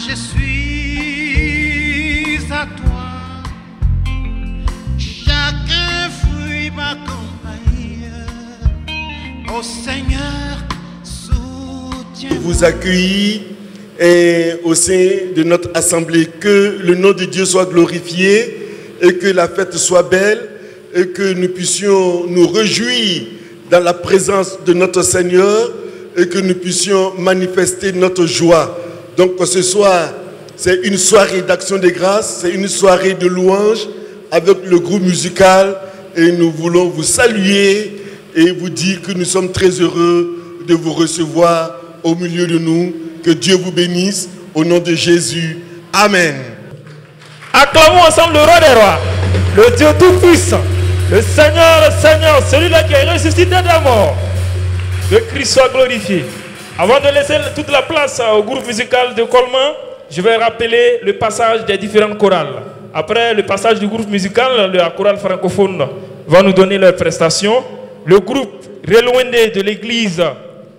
je suis à toi. Chacun fruit m'accompagne. Ô Seigneur, soutiens. Vous accueillir et au sein de notre assemblée, que le nom de Dieu soit glorifié et que la fête soit belle et que nous puissions nous réjouir dans la présence de notre Seigneur et que nous puissions manifester notre joie. Donc ce soir, c'est une soirée d'action de grâce, c'est une soirée de louange avec le groupe musical et nous voulons vous saluer et vous dire que nous sommes très heureux de vous recevoir au milieu de nous. Que Dieu vous bénisse au nom de Jésus. Amen. Acclamons ensemble le roi des rois, le Dieu tout-puissant, le Seigneur, celui-là qui est ressuscité de la mort. Que Christ soit glorifié. Avant de laisser toute la place au groupe musical de Colman, je vais rappeler le passage des différentes chorales. Après le passage du groupe musical, la chorale francophone va nous donner leurs prestations. Le groupe Relouendé de l'église,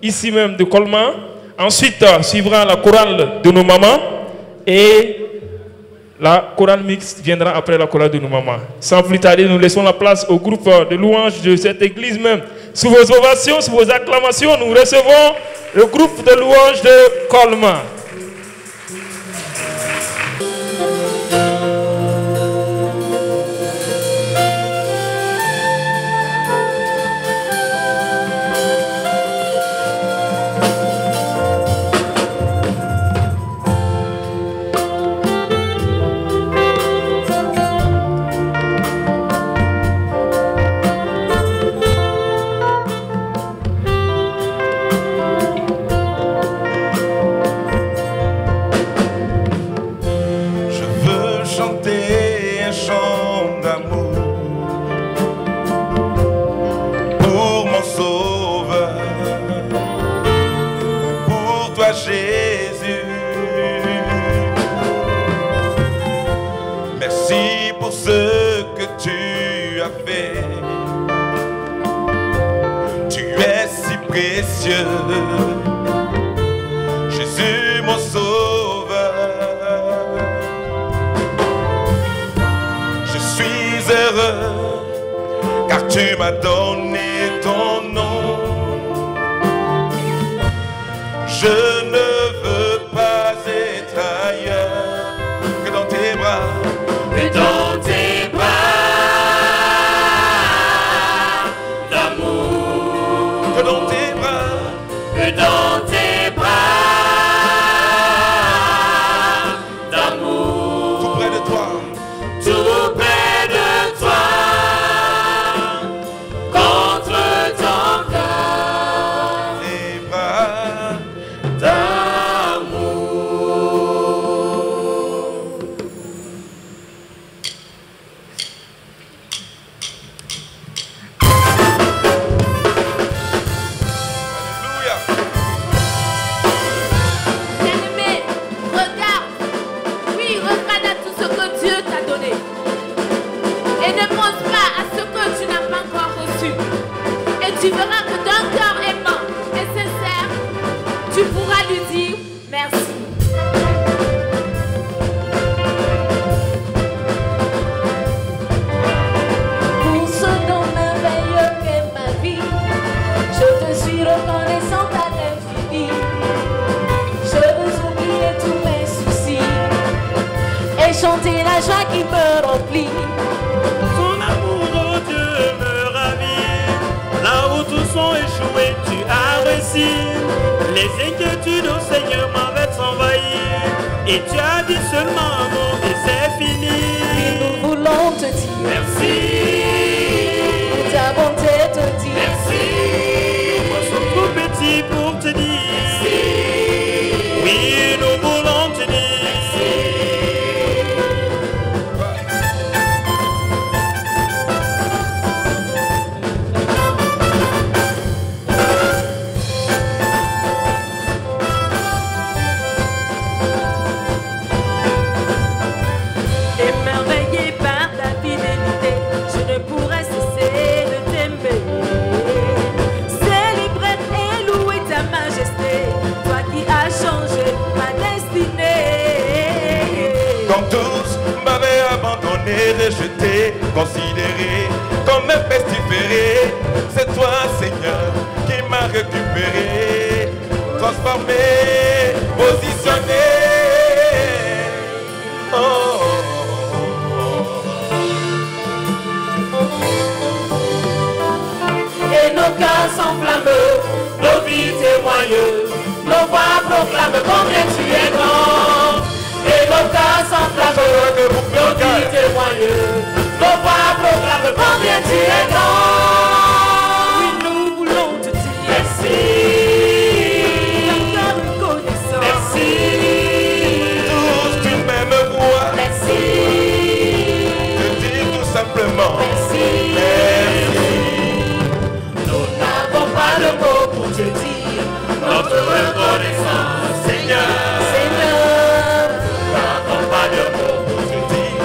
ici même de Colman. Ensuite, suivra la chorale de nos mamans. Et la chorale mixte viendra après la chorale de nos mamans. Sans plus tarder, nous laissons la place au groupe de louanges de cette église même. Sous vos ovations, sous vos acclamations, nous recevons le groupe de louanges de Colman. Jésus mon sauveur, je suis heureux car tu m'as donné ton nom. Je ne veux pas être ailleurs que dans tes bras, que dans tes bras d'amour, que dans tes bras, que dans tes bras d'amour, tout près de toi, tout près de toi, contre ton corps, tes bras d'amour. Tu verras que d'un cœur aimant et sincère, tu pourras lui dire merci. Pour ce don merveilleux qu'est ma vie, je te suis reconnaissante à l'infini. Je veux oublier tous mes soucis et chanter la joie qui me remplit. Ton amour, oh Dieu, me ravit. Là où tous sont échoués, tu as réussi. Les inquiétudes, oh Seigneur, m'avaient envahi. Et tu as dit seulement un mot et c'est fini. Et nous voulons te dire merci. Ta bonté te dit merci. Moi, je suis trop petit pour te dire merci. Oui, nous voulons te dire merci. Émerveillé par ta fidélité, comme tous, m'avait abandonné, rejeté, considéré comme un pestiféré. C'est toi, Seigneur, qui m'as récupéré, transformé, positionné. Oh, oh, Et nos cœurs s'enflamment, nos vies témoignent, nos voix proclament combien tu es grand. Et nos cœurs s'enflamment, nos vies témoignent, nos voix proclament combien tu es grand. Oui, nous voulons te dire merci. Merci. tous d'une même voix, Merci. te dire tout simplement Merci. Nous n'avons pas le mot pour te dire notre reconnaissance, Seigneur. Seigneur, nous n'avons pas de mots pour te dire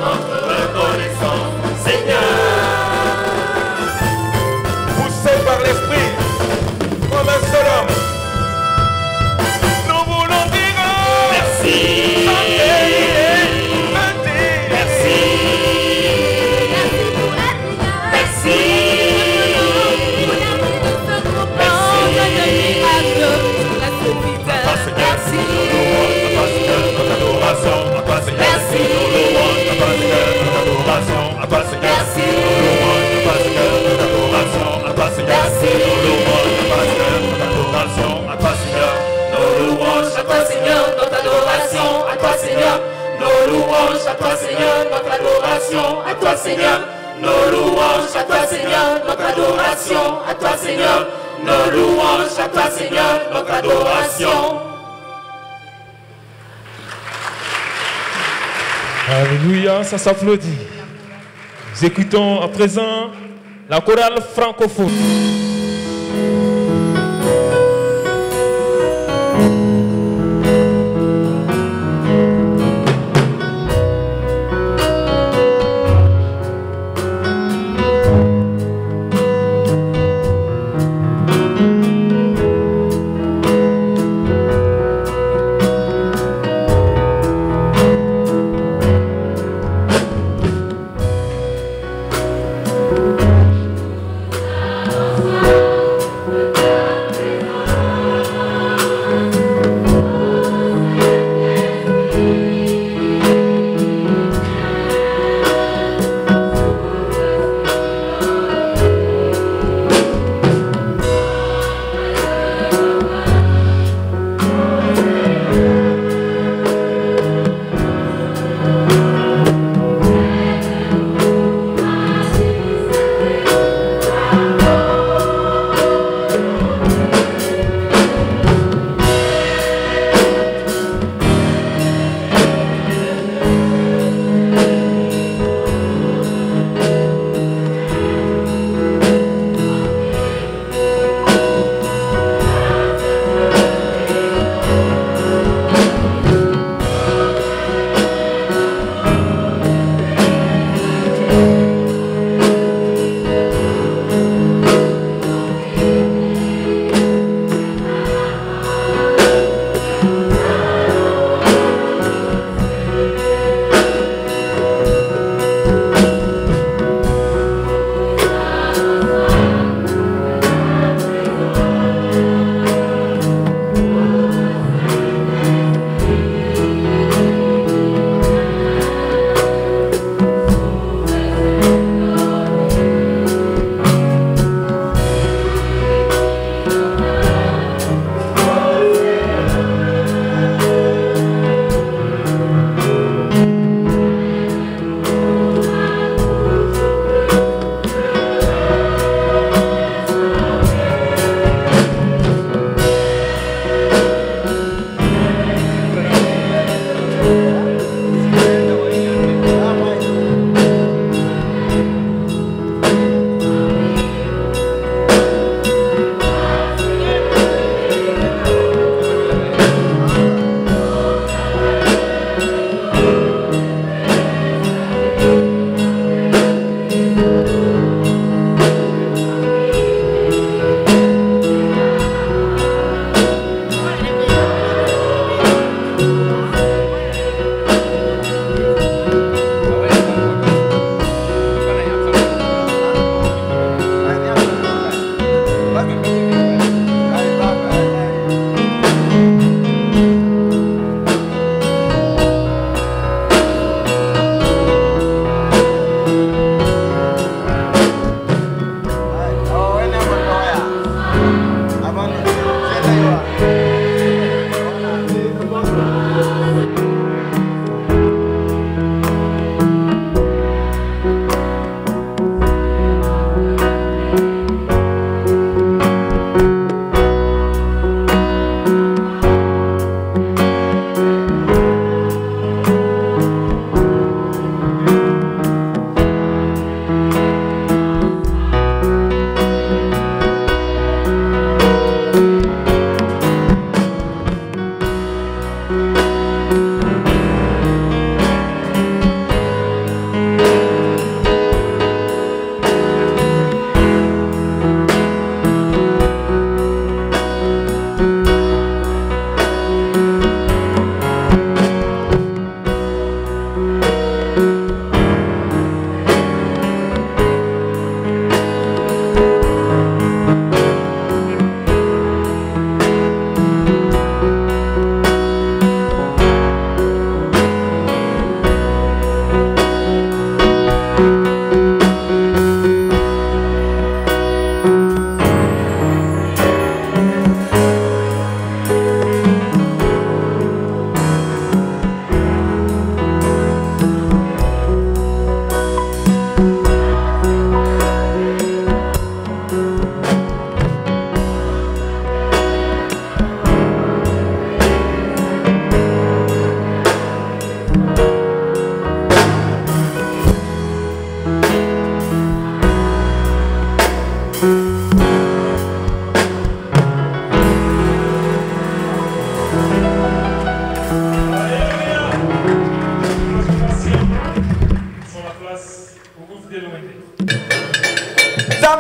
notre reconnaissance, Seigneur. poussé par l'esprit, comme un seul homme. Nous voulons dire Merci. Merci. Merci. Merci. Nos louanges à toi, Seigneur, notre adoration à toi, Seigneur. Nos louanges à toi, Seigneur, notre adoration à toi, Seigneur. Nos louanges à toi, Seigneur, notre adoration à toi, Seigneur. Nos louanges à toi, Seigneur, notre adoration. Alléluia, ça s'applaudit. Nous écoutons à présent la chorale francophone. Nous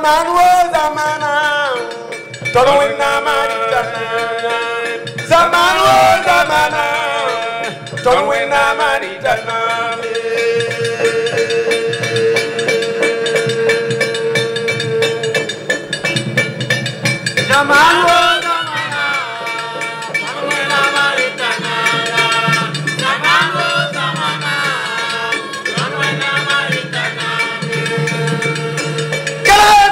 zaman wo zamana tolwena maritana zaman wo zamana tolwena maritana zaman wo zamana tolwena maritana zaman wo zamana tolwena maritana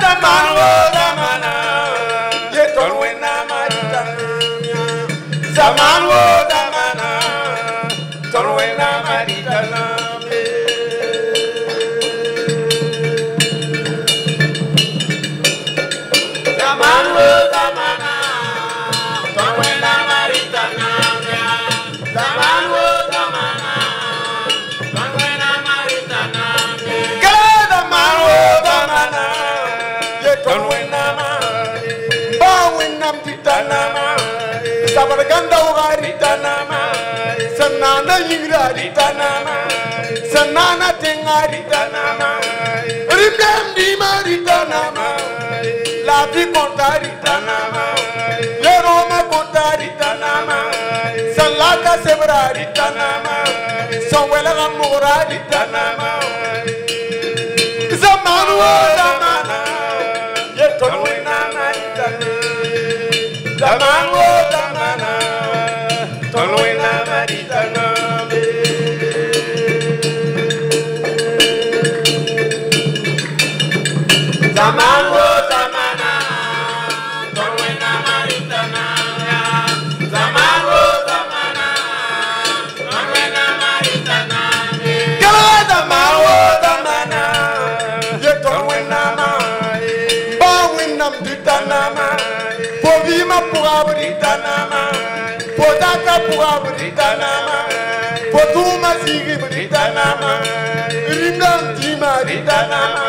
zaman wo zamana ye tolwena maritana zaman wo zamana tolwena maritana zaman wo zamana tolwena maritana zaman wo zamana tolwena maritana zaman wo zamana ye tolwena bawinam titanama sabarganda ugaritanama sanana yigaritanama sanana tengaritanama rimdam dimaritanama la vie contaritanama yeroma contaritanama salaka sebraritanama sawela gamuraritanama zaman wo zamana ye tolwena maritana zaman wo zamana tolwena maritana zaman wo zamana tolwena maritana zaman wo zamana tolwena maritana zaman wo zamana ye tolwena bawinam ditanama povima puabritanama potaka puabritanama potuma sigi britanama ringam tima britanama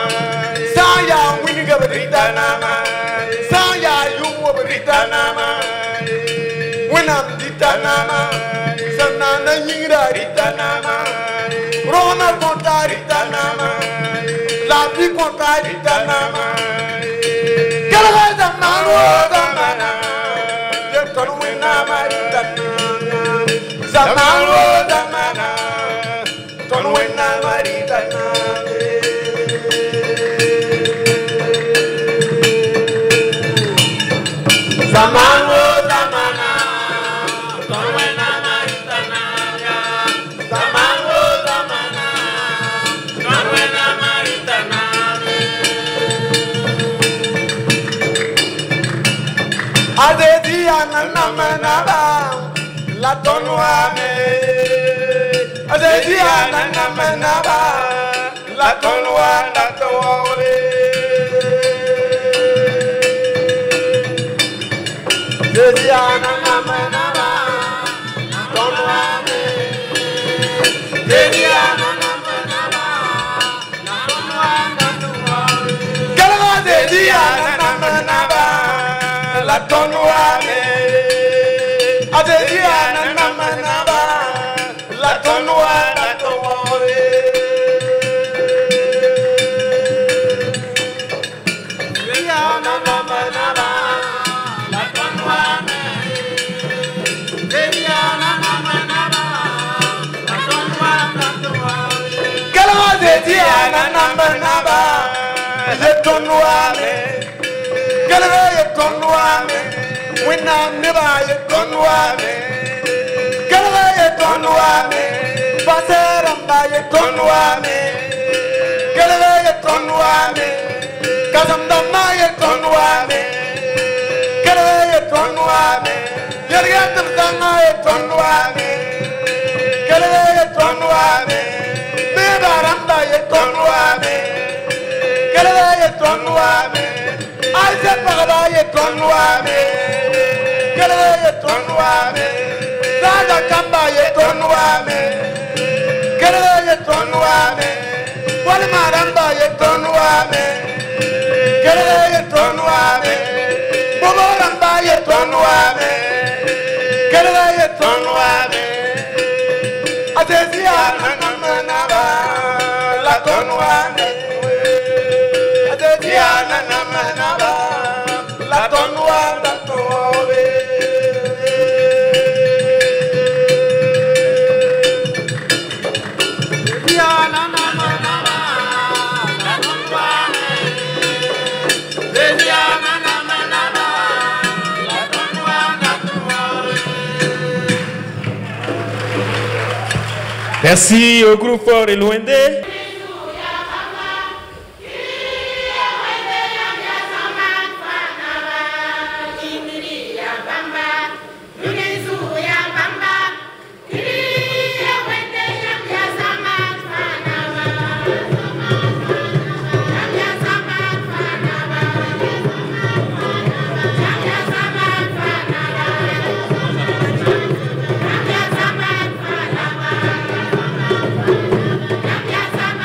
saya winiga britanama saya yuwa britanama winam ditanama sanana yingra britanama roma contaritanama la vie contaritanama kala zaman wo zamana ye tolwena maritana zaman wo zamana tolwena maritana zaman wo zamana tolwena maritana zaman wo zamana tolwena maritana adedi ananamanaba la tonwame adedi ananamanaba la tonwa la towe adedi ananamanaba la tonwame adedi ananamanaba la tonwa la towe kala adedi ananamanaba la tonwame adedi ananamanaba la tonwa la towe adedi ananamanaba la tonwame adedi ananamanaba la tonwa la towe kala adedi ananamanaba la tonwame kala ye tonwame winam neba ye tonwame kala ye tonwame baseramba ye tonwame kala ye tonwame kazamdama ye tonwame kala ye tonwame yergatam danga ye tonwame kala ye tonwame bebaramba ye tonwame kala ye tonwame aise pagaba ye tonwame kala ye tonwame sada kamba ye tonwame kala ye tonwame wal maramba ye tonwame kala ye tonwame bobo ramba ye tonwame kala ye tonwame adesi ananamanaba la tonwame adesi ananamanaba Merci au groupe Fort et l'OND. Yes,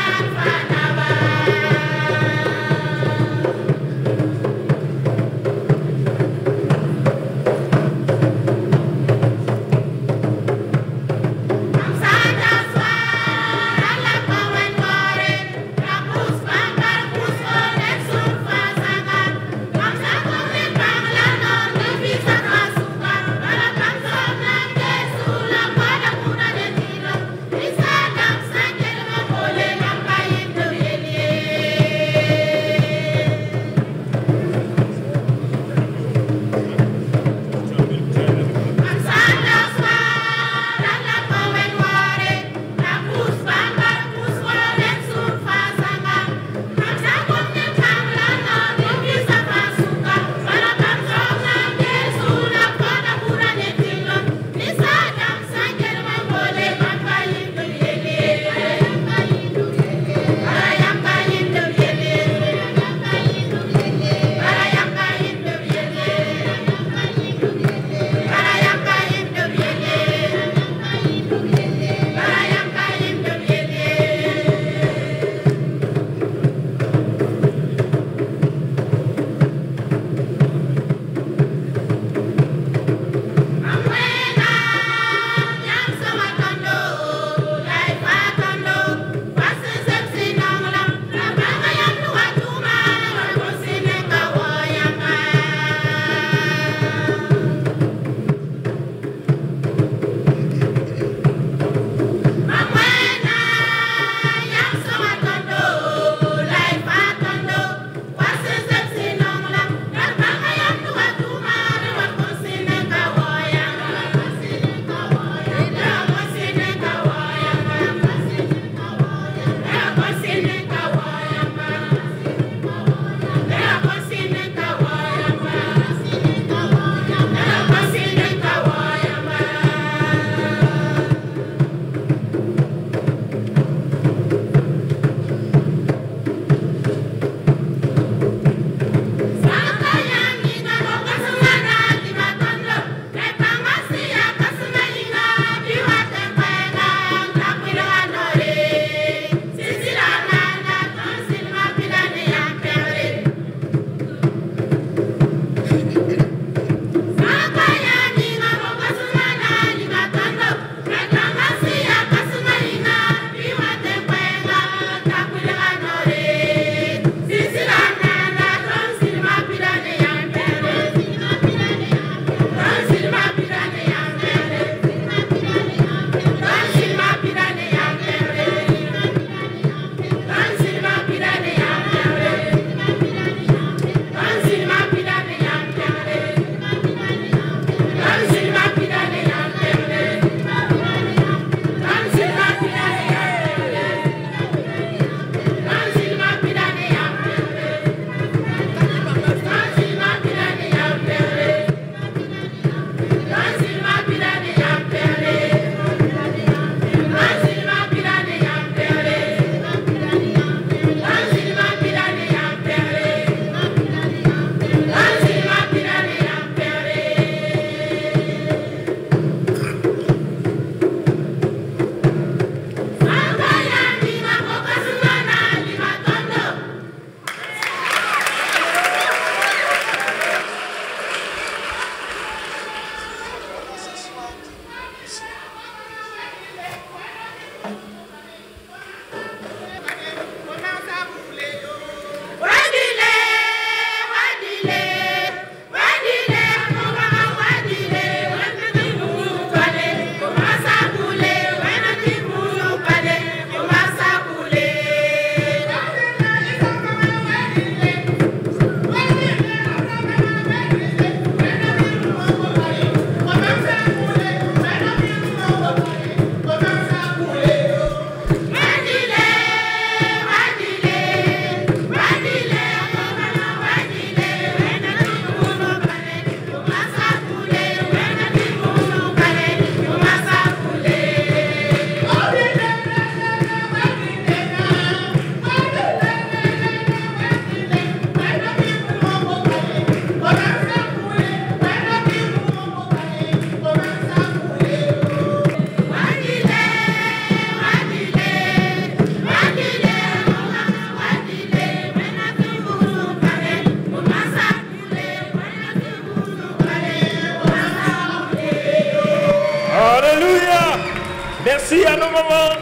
nos mamans.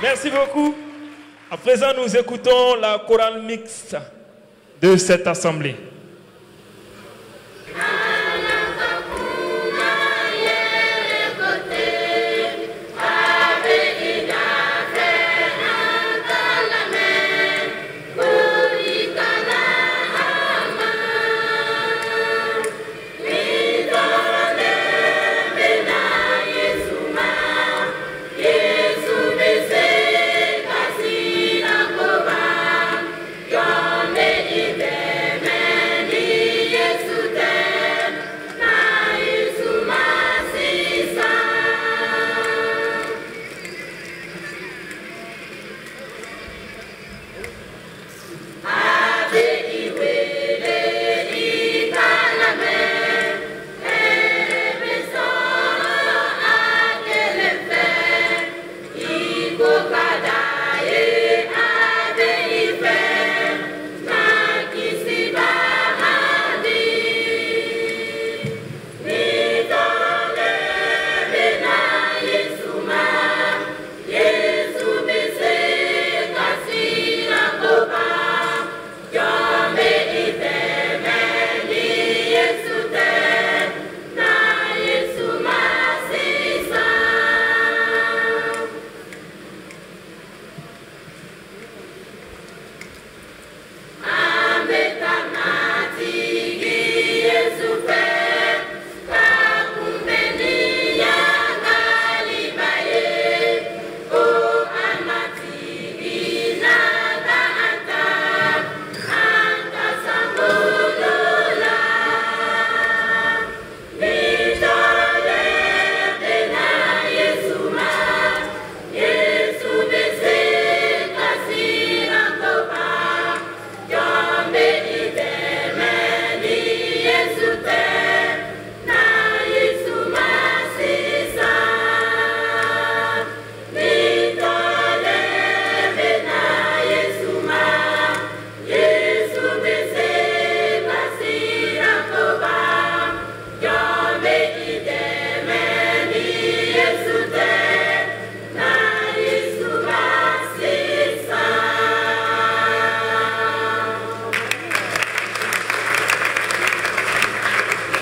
Merci beaucoup. À présent, nous écoutons la chorale mixte de cette assemblée.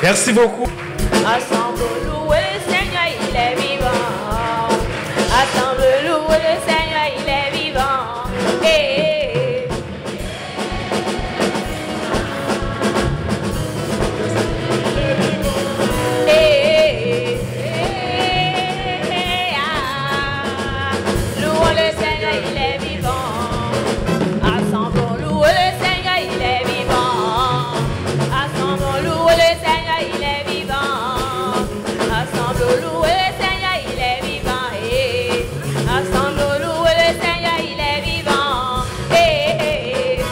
Merci beaucoup. Ensemble louer le Seigneur, il est vivant. Ensemble louer le Seigneur, il est vivant. Eh, eh, louons le Seigneur, il est vivant. Ensemble louer le Seigneur, il est vivant. Ensemble louer le Seigneur, il est vivant. Ensemble louer le Seigneur, il est vivant. Eh. Ensemble louer le Seigneur, il est vivant. Eh.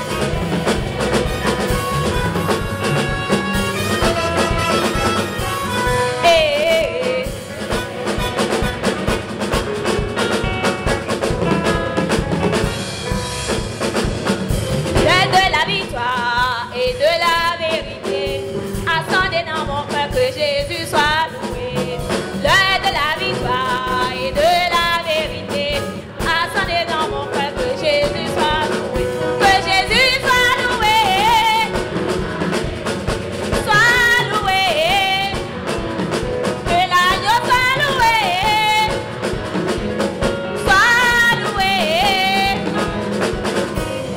Eh. L'heure de la victoire et de la vérité. Attendez dans mon cœur que Jésus soit loué. L'heure de la victoire et de la vérité. Attendez dans mon cœur que Jésus soit loué. Que Jésus soit loué. Soit loué. Que l'agneau soit loué. Soit loué.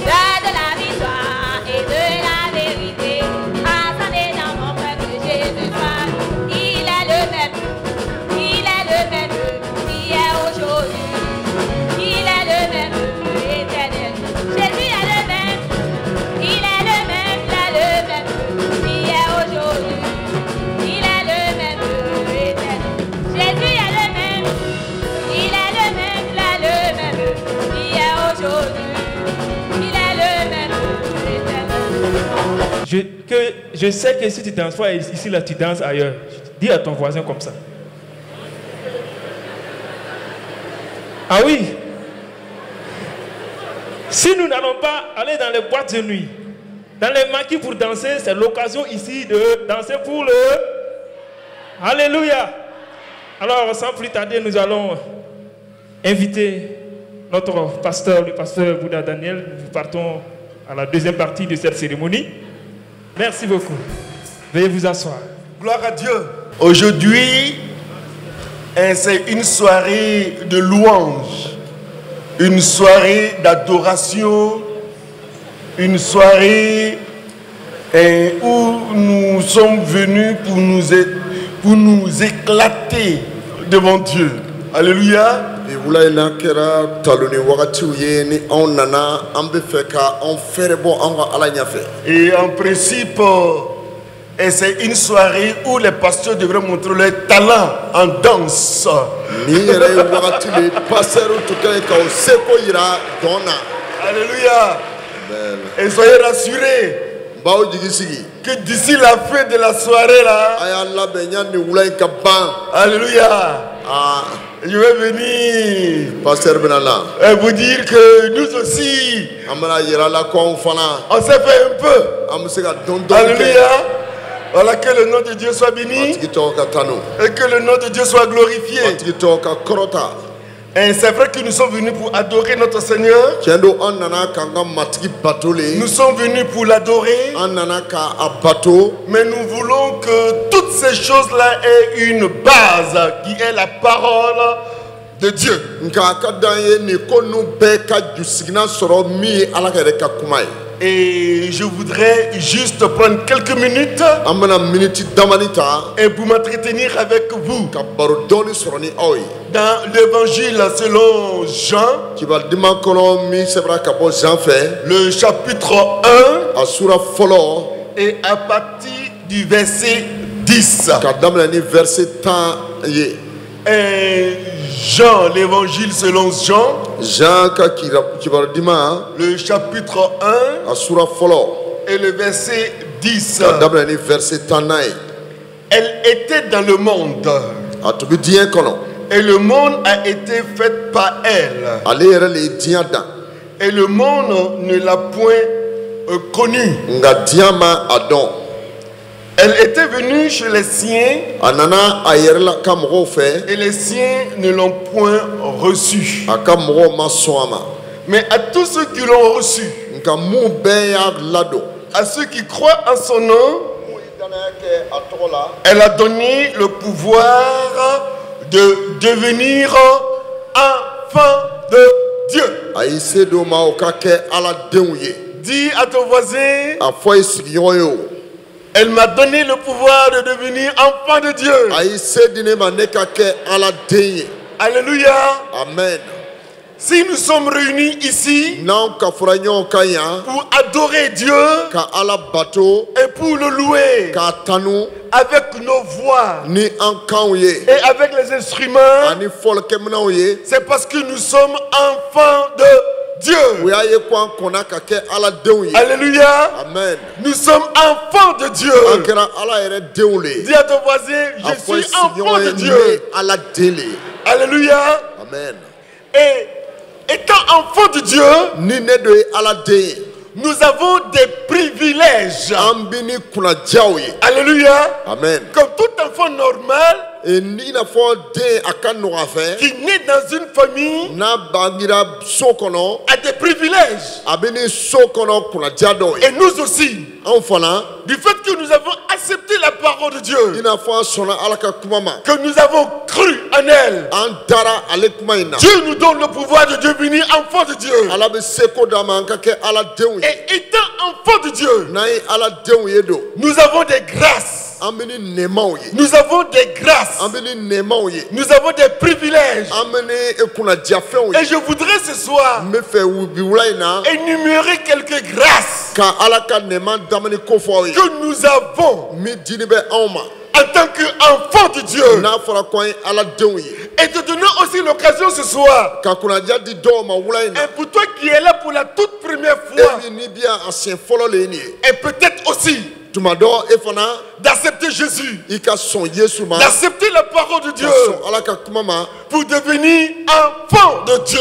L'heure de la victoire et de la vérité. Attendez dans mon cœur que Jésus soit loué. Il est le même. Il est le même. Hier, aujourd'hui. Il est le même. Éternel. Jésus est le même. Il est le même. Il est le même. Hier, aujourd'hui. Il est le même. Éternel. Jésus est le même. Il est le même. Il est le même. Hier, aujourd'hui. Il est le même. Éternel. Je sais que si tu danses pas ici, là, tu danses ailleurs. Dis à ton voisin comme ça. Ah oui. Si nous n'allons pas aller dans les boîtes de nuit, dans les maquis pour danser, c'est l'occasion ici de danser pour le... Alléluia. Alors, sans plus tarder, nous allons inviter notre pasteur, le pasteur Bouddha Daniel. Nous partons à la deuxième partie de cette cérémonie. Merci beaucoup. Veuillez vous asseoir. Gloire à Dieu. Aujourd'hui, c'est une soirée de louange, une soirée d'adoration, une soirée où nous sommes venus pour nous éclater devant Dieu. Alléluia. Et en principe, c'est une soirée où les pasteurs devraient montrer leur talent en danse. Alléluia. Et soyez rassurés que d'ici la fin de la soirée là, alléluia, je vais venir et vous dire que nous aussi on s'est fait un peu. Alléluia. Voilà, que le nom de Dieu soit béni et que le nom de Dieu soit glorifié. Et c'est vrai que nous sommes venus pour adorer notre Seigneur. Nous sommes venus pour l'adorer. Mais nous voulons que toutes ces choses-là aient une base qui est la parole de Dieu. Et je voudrais juste prendre quelques minutes et pour m'entretenir avec vous dans l'évangile selon Jean, le chapitre 1 et à partir du verset 10. Et Jean, l'évangile selon Jean, le chapitre 1 et le verset 10. Elle était dans le monde et le monde a été fait par elle et le monde ne l'a point connue. Elle était venue chez les siens et les siens ne l'ont point reçue. Mais à tous ceux qui l'ont reçue, à ceux qui croient en son nom, elle a donné le pouvoir de devenir enfant de Dieu. Dis à ton voisin, elle m'a donné le pouvoir de devenir enfant de Dieu. Alléluia. Amen. Si nous sommes réunis ici pour adorer Dieu et pour le louer avec nos voix et avec les instruments, c'est parce que nous sommes enfants de Dieu. Alléluia. Amen. Nous sommes enfants de Dieu. Dis à ton voisin, je suis enfant de Dieu. Alléluia. Amen. Et étant enfant de Dieu, nous avons des privilèges. Alléluia. Amen. Comme tout enfant normal qui naît dans une famille a des privilèges. Et nous aussi, du fait que nous avons accepté la parole de Dieu, que nous avons cru en elle, Dieu nous donne le pouvoir de devenir enfant de Dieu. Et étant enfant de Dieu, nous avons des grâces. Nous avons des grâces. Nous avons des privilèges. Et je voudrais ce soir énumérer quelques grâces que nous avons en tant qu'enfant de Dieu. Et te donner aussi l'occasion ce soir. Et pour toi qui es là pour la toute première fois, et peut-être aussi d'accepter Jésus, d'accepter la parole de Dieu pour devenir enfant de Dieu.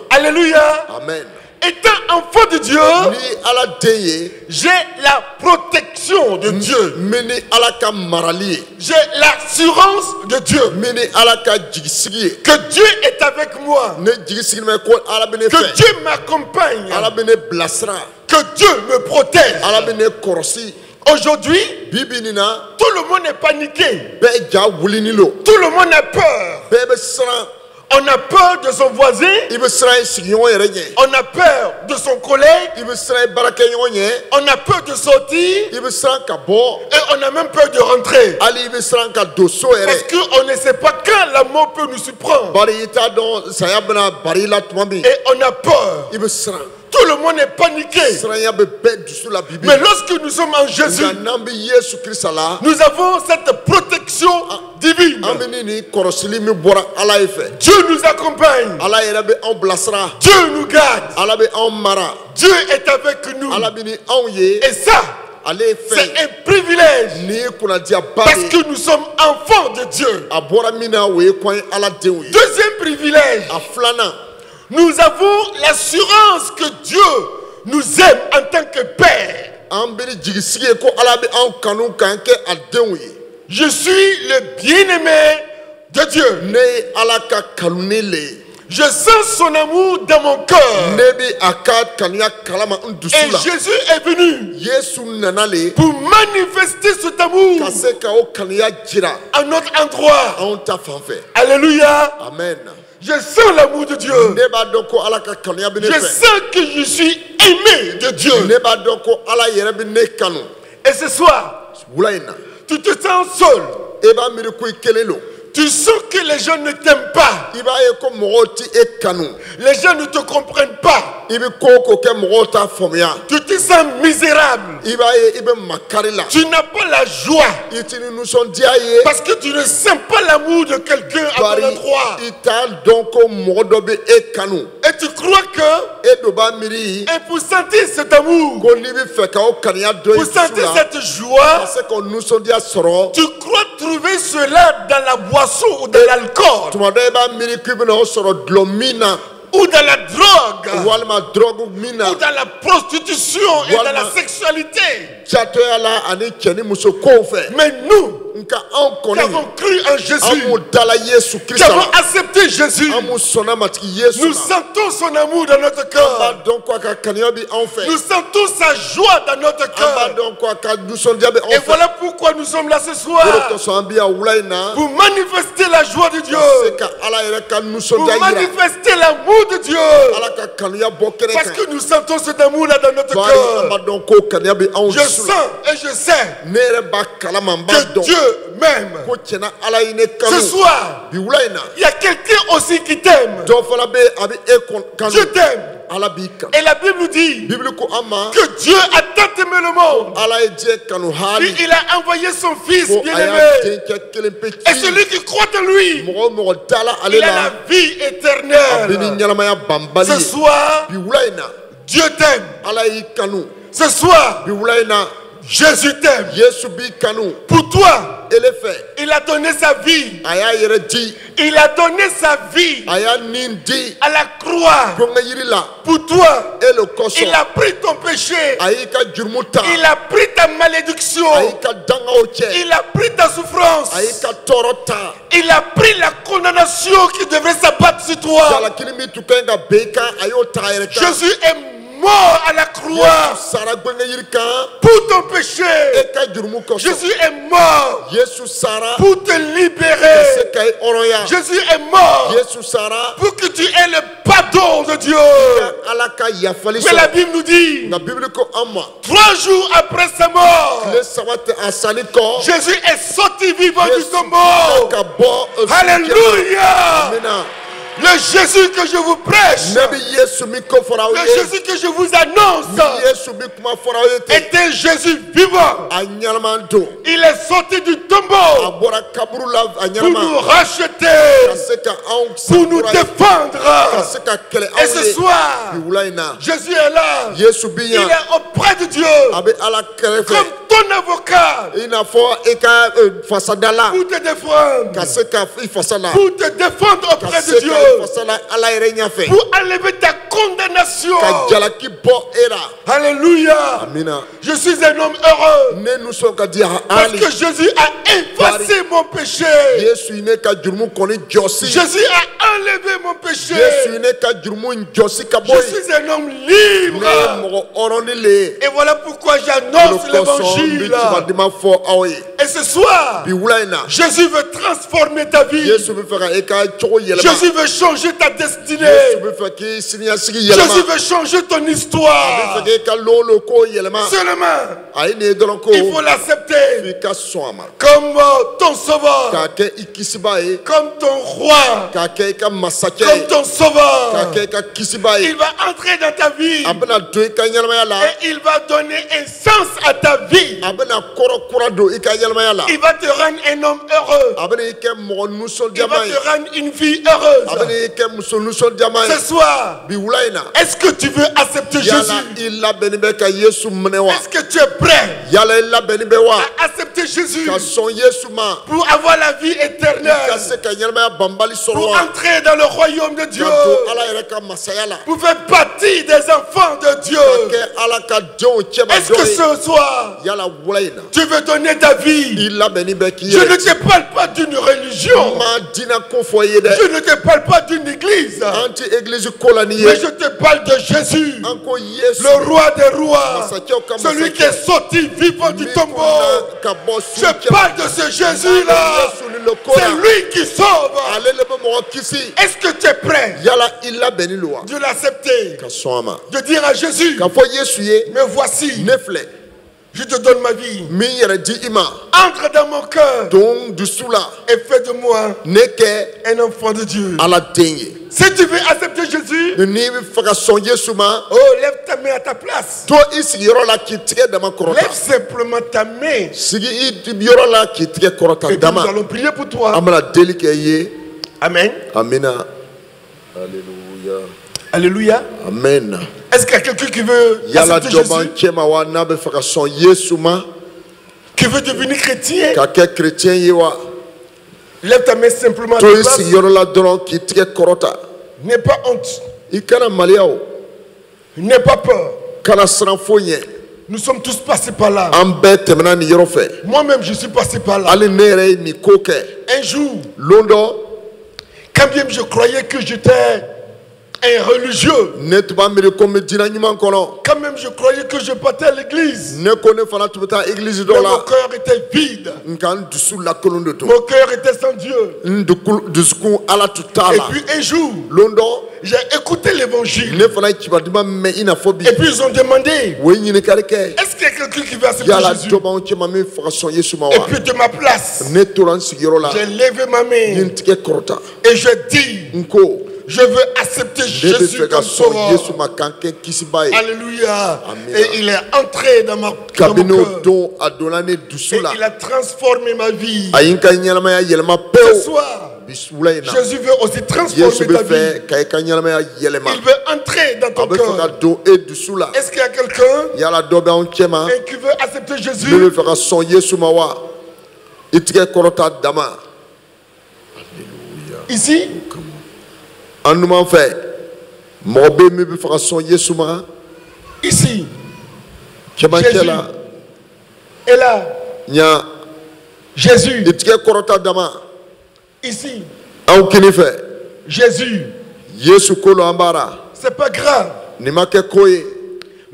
Alléluia. Amen. Étant enfant de Dieu, ni ala den ye j'ai la protection de Dieu. min ni ala ka marali ye J'ai l'assurance de Dieu. min ni ala ka jigisigi ye Que Dieu est avec moi. ne jigisigi mɛ ko ala bɛ ne Que fɛ Dieu m'accompagne. ala bɛ ne bilasira Que Dieu me protège. ala bɛ ne kɔrɔsi Aujourd'hui, bibi nin na tout le monde est paniqué. bɛɛ ja wulini lo Tout le monde a peur. bɛɛ bɛ siran On a peur de son voisin. i bɛ siran i sigiɲɔgɔn yɛrɛ ɲɛ On a peur de son collègue. i bɛ siran i baarakɛɲɔgɔn ɲɛ On a peur de sortir. i bɛ siran ka bɔ Et on a même peur de rentrer. hali i bɛ siran ka don so Parce yɛrɛ qu'on ne sait pas quand la mort peut nous surprendre. bari i t'a dɔn saya bɛna bari i la tuma min Et on a peur. i bɛ siran Tout le monde est paniqué. siranya bɛ bɛɛ dusu la bibi Mais lorsque nous sommes en Jésus, nka n'an bɛ yesu kirisa la nous avons cette protection divine. an bɛ ni kɔrɔsili min bɔra ala ye fɛ Dieu nous accompagne. ala yɛrɛ bɛ anw bilasira Dieu nous garde. ala bɛ anw mara Dieu est avec nous. ala bɛ ni anw ye Et ça, ale ye c'est fɛn un privilège. nin ye kunnadiyaba Parce de que nous sommes enfants de Dieu. a bɔra min na o ye kɔn ye ala denw ye Deuxième privilège, a filanan nous avons l'assurance que Dieu nous aime en tant que Père. an bɛ ni jigisigi ye ko ala bɛ anw kanu k'an kɛ a denw ye Je suis le bien-aimé de Dieu. ne ye ala ka kanuni le ye Je sens son amour dans mon cœur. ne bɛ a ka kanuya kalama n dusu Et la Jésus est venu yesu nana le pour manifester cet amour ka se ka o kanuya jira à notre endroit. anw ta fan fɛ Alléluia. amen Je sens l'amour de Dieu. ne b'a dɔn ko ala ka kanuya bɛ ne Je fɛ sens que je suis aimé de Dieu. ne b'a dɔn ko ala yɛrɛ bɛ ne kanu Et ce soir, wula in na tu te sens seul. e b'a miiri ko i kelen lo Tu sens que les gens ne t'aiment pas. i b'a ye ko mɔgɔw ti e kanu Les gens ne te comprennent pas. i bɛ ko o ko kɛ mɔgɔw t'a faamuya Tu te sens misérable. i b'a ye i bɛ makari la Tu n'as pas la joie. i ti ni nisɔndiya ye Parce que tu ne sens pas l'amour de quelqu'un à bari ton endroit. i t'a dɔn ko mɔgɔ dɔ bɛ e kanu Et tu crois que, e dɔ b'a miiri et pour sentir cet amour, ko n'i bɛ fɛ ka o kanuya dɔ i pour dusu sentir la cette ka joie, se ka o nisɔndiya sɔrɔ tu crois trouver cela dans la boisson ou dans l'alcool tuma dɔ i b'a miiri k'i bɛna o sɔrɔ dulɔ min na ou dans la drogue walima dɔrɔgu min na ou dans la prostitution et dans la Walima- sexualité. jatɔya la ani cɛ ni muso kow fɛ Mais nous, nka anw qui kɔni avons cru en an Jésus, m'u dala yesu qui kirisa avons la accepté Jésus, an m'u sɔnna matigi yesu nous la sentons son amour dans notre an b'a cœur. dɔn ko a ka kanuya bɛ anw fɛ Nous sentons sa joie dans notre an b'a cœur. dɔn ko a ka nisɔndiya bɛ Et anw fɛ voilà pourquoi nous sommes là ce o de soir. kosɔn an bɛ yan wula in na Pour manifester la joie de Dieu. ka se ka ala yɛrɛ ka Pour nisɔndiya yira manifester l'amour de Dieu. ala ka kanuya bɔ kɛnɛ Parce kan que nous sentons cet amour-là dans notre bari an b'a cœur. dɔn ko kanuya bɛ anw Je dusu la sens et je sais ne yɛrɛ b'a kalama n b'a que dɔn Dieu m'aime. ko tiɲɛna ala ye ne Ce kanu soir, bi wula in na il y a quelqu'un aussi qui t'aime. dɔ fana bɛ a bɛ e kanu Je t'aime. ala b'i kanu Et la Bible dit bibili ko an ma que Dieu a tant aimé le monde. ala ye diɲɛ kanu hali Il a envoyé son Fils ko a y'a bien-aimé. denkɛ kelen pe Et ci celui qui croit en lui, mɔgɔ o mɔgɔ dala ale il a la la vie a bɛ ni éternelle. ɲɛnamaya banbali Ce ye soir, bi wula in na Dieu t'aime. ala y'i kanu Ce soir, bi wula in na Jésus t'aime. yesu b'i kanu Pour toi, ele fɛ il a donné sa vie. a y'a yɛrɛ di Il a donné sa vie a y'a nin di à la croix. kulonkɛ yiri la Pour toi, e le il kosɔn a pris ton péché. a y'i ka jurumu ta Il a pris ta malédiction. a y'i ka dangaw cɛ Il a pris ta souffrance. a y'i ka tɔɔrɔ ta Il a pris la condamnation qui devrait s'abattre sur toi. jalakili min tun ka ɲi ka ben i kan a y'o ta a yɛrɛ kan Jésus est mort à la croix yesu sara kulonkɛ yiri kan pour ton péché. e ka jurumu kosɔn Jésus est mort yesu sara pour te ka libérer. se ka i hɔrɔnya Jésus est mort yesu sara pour que tu aies le pardon de Dieu. ka ala ka yafali Mais la sɔrɔ Bible nous dit, nka bibili ko an ma 3 jours après sa mort, tile saba tɛ a sali kɔ Jésus est sorti vivant du yesu tombeau. ka bɔ Alléluia. amina Le Jésus que je vous prêche, ne bɛ yesu min ko fɔra aw le ye Jésus que je vous annonce, ni yesu min kuma fɔra aw ye ten est un Jésus vivant. a ɲɛnaman don Il est sorti du a tombeau bɔra kaburu la a pour nous ɲɛnama ka racheter, se ka anw pour nous sankura ye ka défendre. se ka kɛlɛ Et aw ce ye soir, bi wula in na Jésus est là. yesu bi Il yan est auprès de Dieu a bɛ ala kɛrɛfɛ comme ton avocat i n'a fɔ i ka fasadala pour te défendre, ka se ka i fasa la pour te défendre ka auprès se de ka Dieu, i fasa la ala yɛrɛ ɲɛfɛ pour enlever ta condamnation. Kajalaki bo era. Alléluia. Amina. Je suis un homme heureux. Ne nous sommes qu'à dire Parce que Jésus a effacé mon péché. Yesu ine ka jurumu koni josi. Jésus a enlevé mon péché. Yesu ine ka jurumu josi ka boy. Je suis un homme libre. Et voilà pourquoi j'annonce l'évangile. Et ce soir, Jésus veut transformer ta vie. Jésus veut changer ta destinée. Jésus veut changer ton histoire. Seulement, il faut l'accepter comme ton sauveur, comme ton roi, comme ton sauveur. Il va entrer dans ta vie et il va donner un sens à ta vie. Il va te rendre un homme heureux. Il va te rendre une vie heureuse. Ce soir, est-ce que tu veux accepter Jésus? Est-ce que tu es prêt à accepter Jésus pour avoir la vie éternelle, pour entrer dans le royaume de Dieu, pour faire partie des enfants de Dieu? Est-ce que ce soir tu veux donner ta vie? Je ne te parle pas d'une religion, je ne te parle pas d'une église, mais je te parle de Jésus, le roi des rois, celui qui est sorti vivant du tombeau. Je parle de ce Jésus-là. C'est lui qui sauve. Est-ce que tu es prêt de l'accepter, de dire à Jésus, me voici, je te donne ma vie, entre dans mon cœur et fais de moi un enfant de Dieu? Si tu veux accepter Jésus, oh, lève ta main à ta place. Lève simplement ta main. Et nous allons prier pour toi. Amen. Amina. Alléluia. Alléluia. Amen. Est-ce qu'il y a quelqu'un qui veut accepter Jésus, qui veut devenir chrétien? Lève ta main simplement à ta place. N'aie pas honte. N'aie pas peur. Nous sommes tous passés par là. Moi-même, je suis passé par là. Un jour, quand bien je croyais que j'étais un religieux, quand même je croyais que je partais à l'église, mais mon cœur était vide, mon cœur était sans Dieu. Et puis un jour, j'ai écouté l'évangile, et puis ils ont demandé, est-ce qu'il y a quelqu'un qui veut accepter Jésus? Et puis de ma place, j'ai levé ma main et je dis, je veux accepter Jésus comme sauveur. Alléluia. Et il est entré dans mon cœur. Et il a transformé ma vie. Ce soir, Jésus veut aussi transformer ta vie. Il veut entrer dans ton cœur. Est-ce qu'il y a quelqu'un qui veut accepter Jésus? Ici? Ici, Jésus est là. Jésus. Ici, Jésus. C'est pas grave. Mais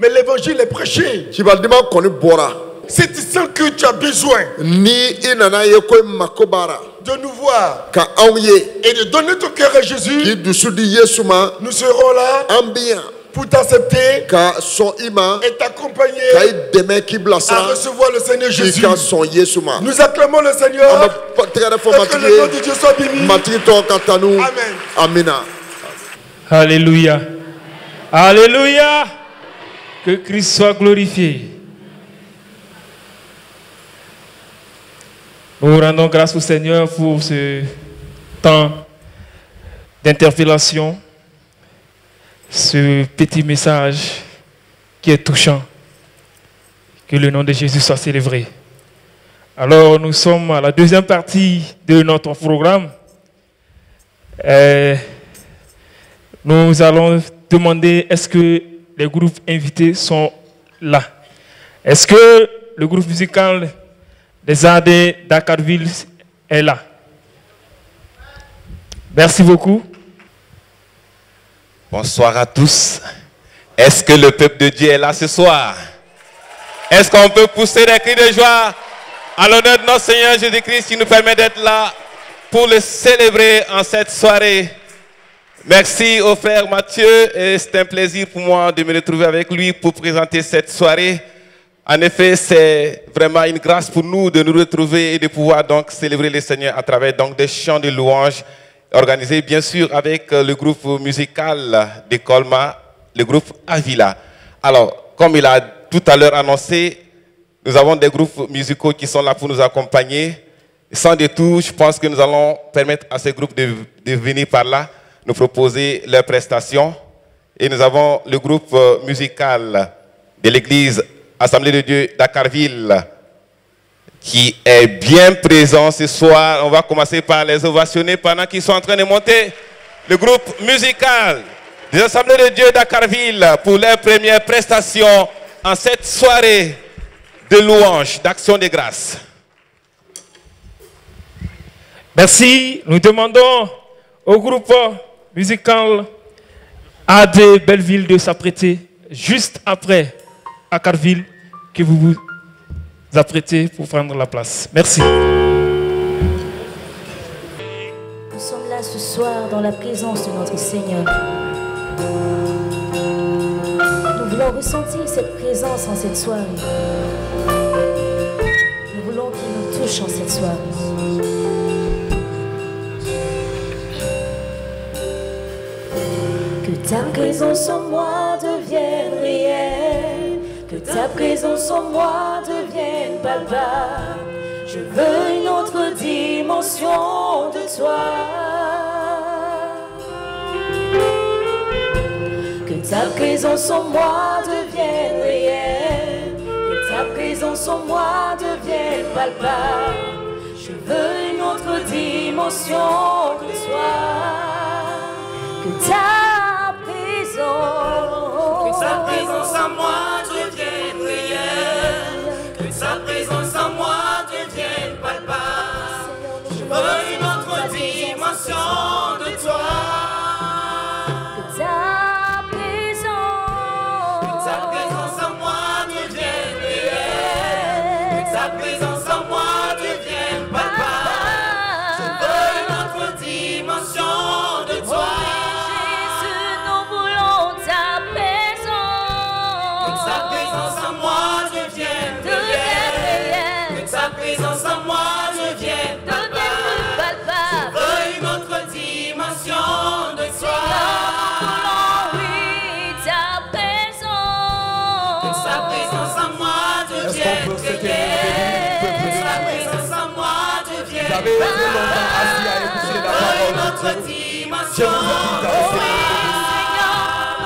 l'évangile est prêché. Si tu sens que tu as besoin de nous voir et de donner ton cœur à Jésus, nous serons là pour t'accepter et t'accompagner à recevoir le Seigneur Jésus. Nous acclamons le Seigneur et que le nom de Dieu soit béni. Amen. Alléluia. Alléluia. Que Christ soit glorifié. Nous rendons grâce au Seigneur pour ce temps d'interpellation, ce petit message qui est touchant. Que le nom de Jésus soit célébré. Alors, nous sommes à la deuxième partie de notre programme. Nous allons demander est-ce que les groupes invités sont là. Est-ce que le groupe musical des Ardés d'Akarville est là? Merci beaucoup. Bonsoir à tous. Est-ce que le peuple de Dieu est là ce soir? Est-ce qu'on peut pousser des cris de joie à l'honneur de notre Seigneur Jésus-Christ qui nous permet d'être là pour le célébrer en cette soirée? Merci au frère Mathieu et c'est un plaisir pour moi de me retrouver avec lui pour présenter cette soirée. En effet, c'est vraiment une grâce pour nous de nous retrouver et de pouvoir donc célébrer le Seigneur à travers donc des chants de louanges organisés bien sûr avec le groupe musical de Colma, le groupe Avila. Alors, comme il a tout à l'heure annoncé, nous avons des groupes musicaux qui sont là pour nous accompagner. Sans détour, je pense que nous allons permettre à ces groupes de venir par là, nous proposer leurs prestations. Et nous avons le groupe musical de l'église Assemblée de Dieu d'Akarville qui est bien présent ce soir. On va commencer par les ovationner pendant qu'ils sont en train de monter. Le groupe musical des Assemblées de Dieu d'Akarville pour leur première prestation en cette soirée de louange, d'action de grâce. Merci. Nous demandons au groupe musical AD Belleville de s'apprêter juste après Akarville que vous vous apprêtez pour prendre la place. Merci. Nous sommes là ce soir dans la présence de notre Seigneur. Nous voulons ressentir cette présence en cette soirée. Nous voulons qu'il nous touche en cette soirée. Que ta présence en moi devienne réelle, que ta présence en moi devienne palpable. Je veux une autre dimension de toi. Que ta présence en moi devienne réelle, que ta présence en moi devienne palpable. Je veux une autre dimension de toi. Que ta présence en moi devienne réelle, que ta présence en moi devienne palpable. Je veux une autre dimension de toi. Que ta présence en moi devienne réelle, que ta présence en moi devienne palpable. Je veux une autre dimension de toi. Ta présence en moi devienne palpable. Je veux une autre dimension de toi. Oui, ta présence. Que ta présence en moi devienne réelle. Que ta présence en moi devienne palpable. Je veux une autre dimension de toi.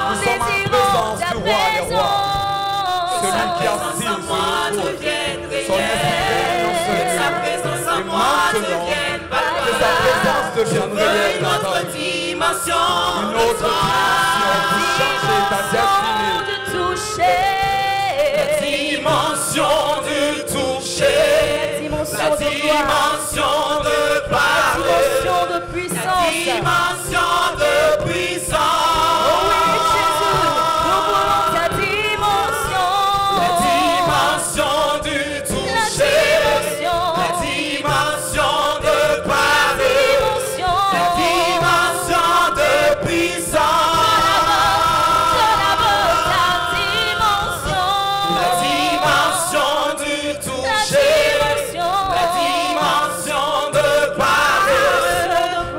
Nous sommes en présence du roi des rois. Celui qui a signé son retour. Que sa présence devienne réelle. Une autre dimension. Une autre dimension pour changer ta destinée. La dimension du toucher. La dimension de parler. La dimension de puissance. La dimension de puissance.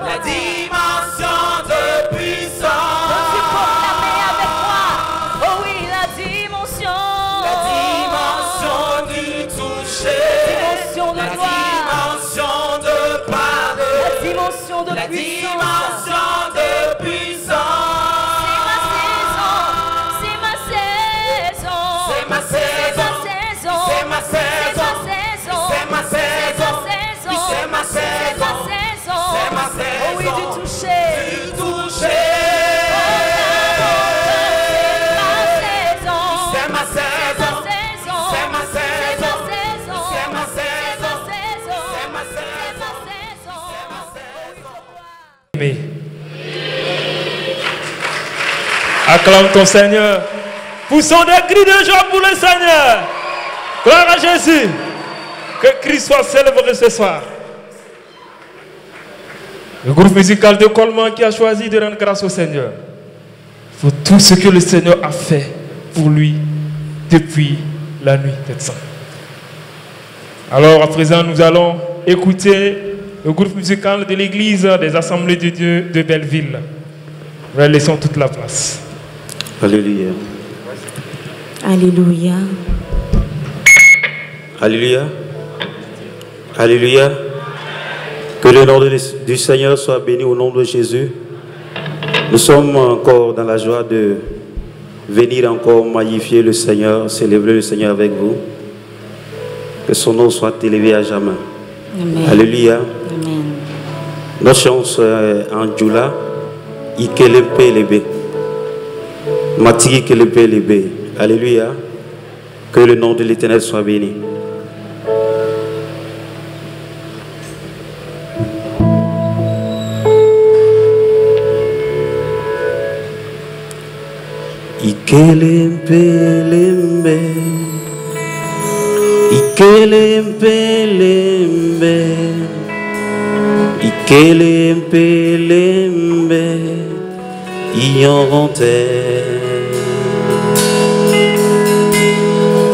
La dimension Acclame ton Seigneur. Poussons des cris de joie pour le Seigneur. Gloire à Jésus. Que Christ soit célébré ce soir. Le groupe musical de Coleman qui a choisi de rendre grâce au Seigneur pour tout ce que le Seigneur a fait pour lui depuis la nuit des saints. Alors à présent, nous allons écouter le groupe musical de l'église des Assemblées de Dieu de Belleville. Nous leur laissons toute la place. Alléluia. Alléluia. Alléluia. Alléluia. Que le nom du Seigneur soit béni au nom de Jésus. Nous sommes encore dans la joie de venir encore magnifier le Seigneur, célébrer le Seigneur avec vous. Que son nom soit élevé à jamais. Amen. Alléluia. Amen. Notre chance en Djoula, Ikelempe Lebe. Matiki Kelempe Lebe. Alléluia. Que le nom de l'Éternel soit béni. Ikelempe Lembe. Ikelempe Lembe. Ikelempe Lembe. Iyonte.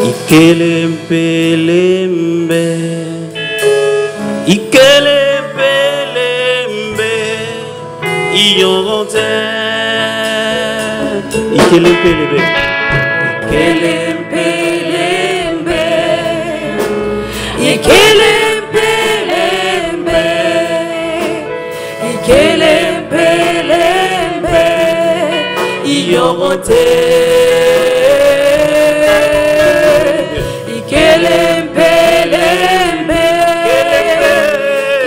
Ikelempe Lembe. Ikelempe Lembe. Iyonte. Ikelempe Lembe. Ikelempe Lembe. Ikelempe Lembe. Ikelempe Lembe. Iyonte. Ikelempe Lembe.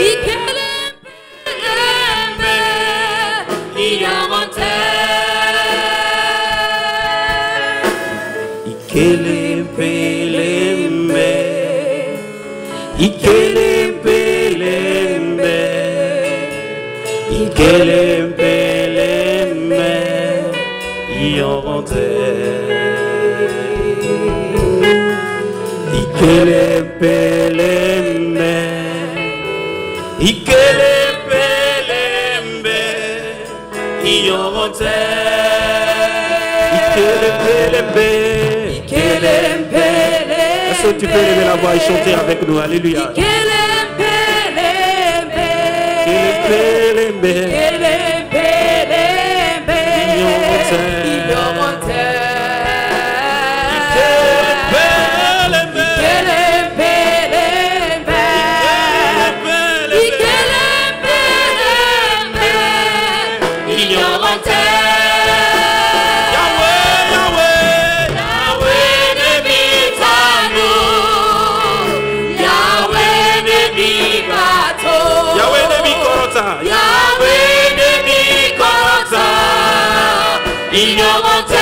Ikelempe Lembe. Iyonte. Ikelempe Lembe. Ikelempe Lembe. Ikelempe Lembe. Iyonte. Ikelempe Lembe. Ikelempe Lembe. Iyonte. Ikelempe Lembe. Est-ce que tu peux lever la voix et chanter avec nous? Alléluia. Ikelempe Lembe. Ikelempe Lembe. Ikelempe Lembe. Iyonte. Iyonte. Ikelempe Lembe. Ikelempe Lembe. Ikelempe Lembe. Iyonte.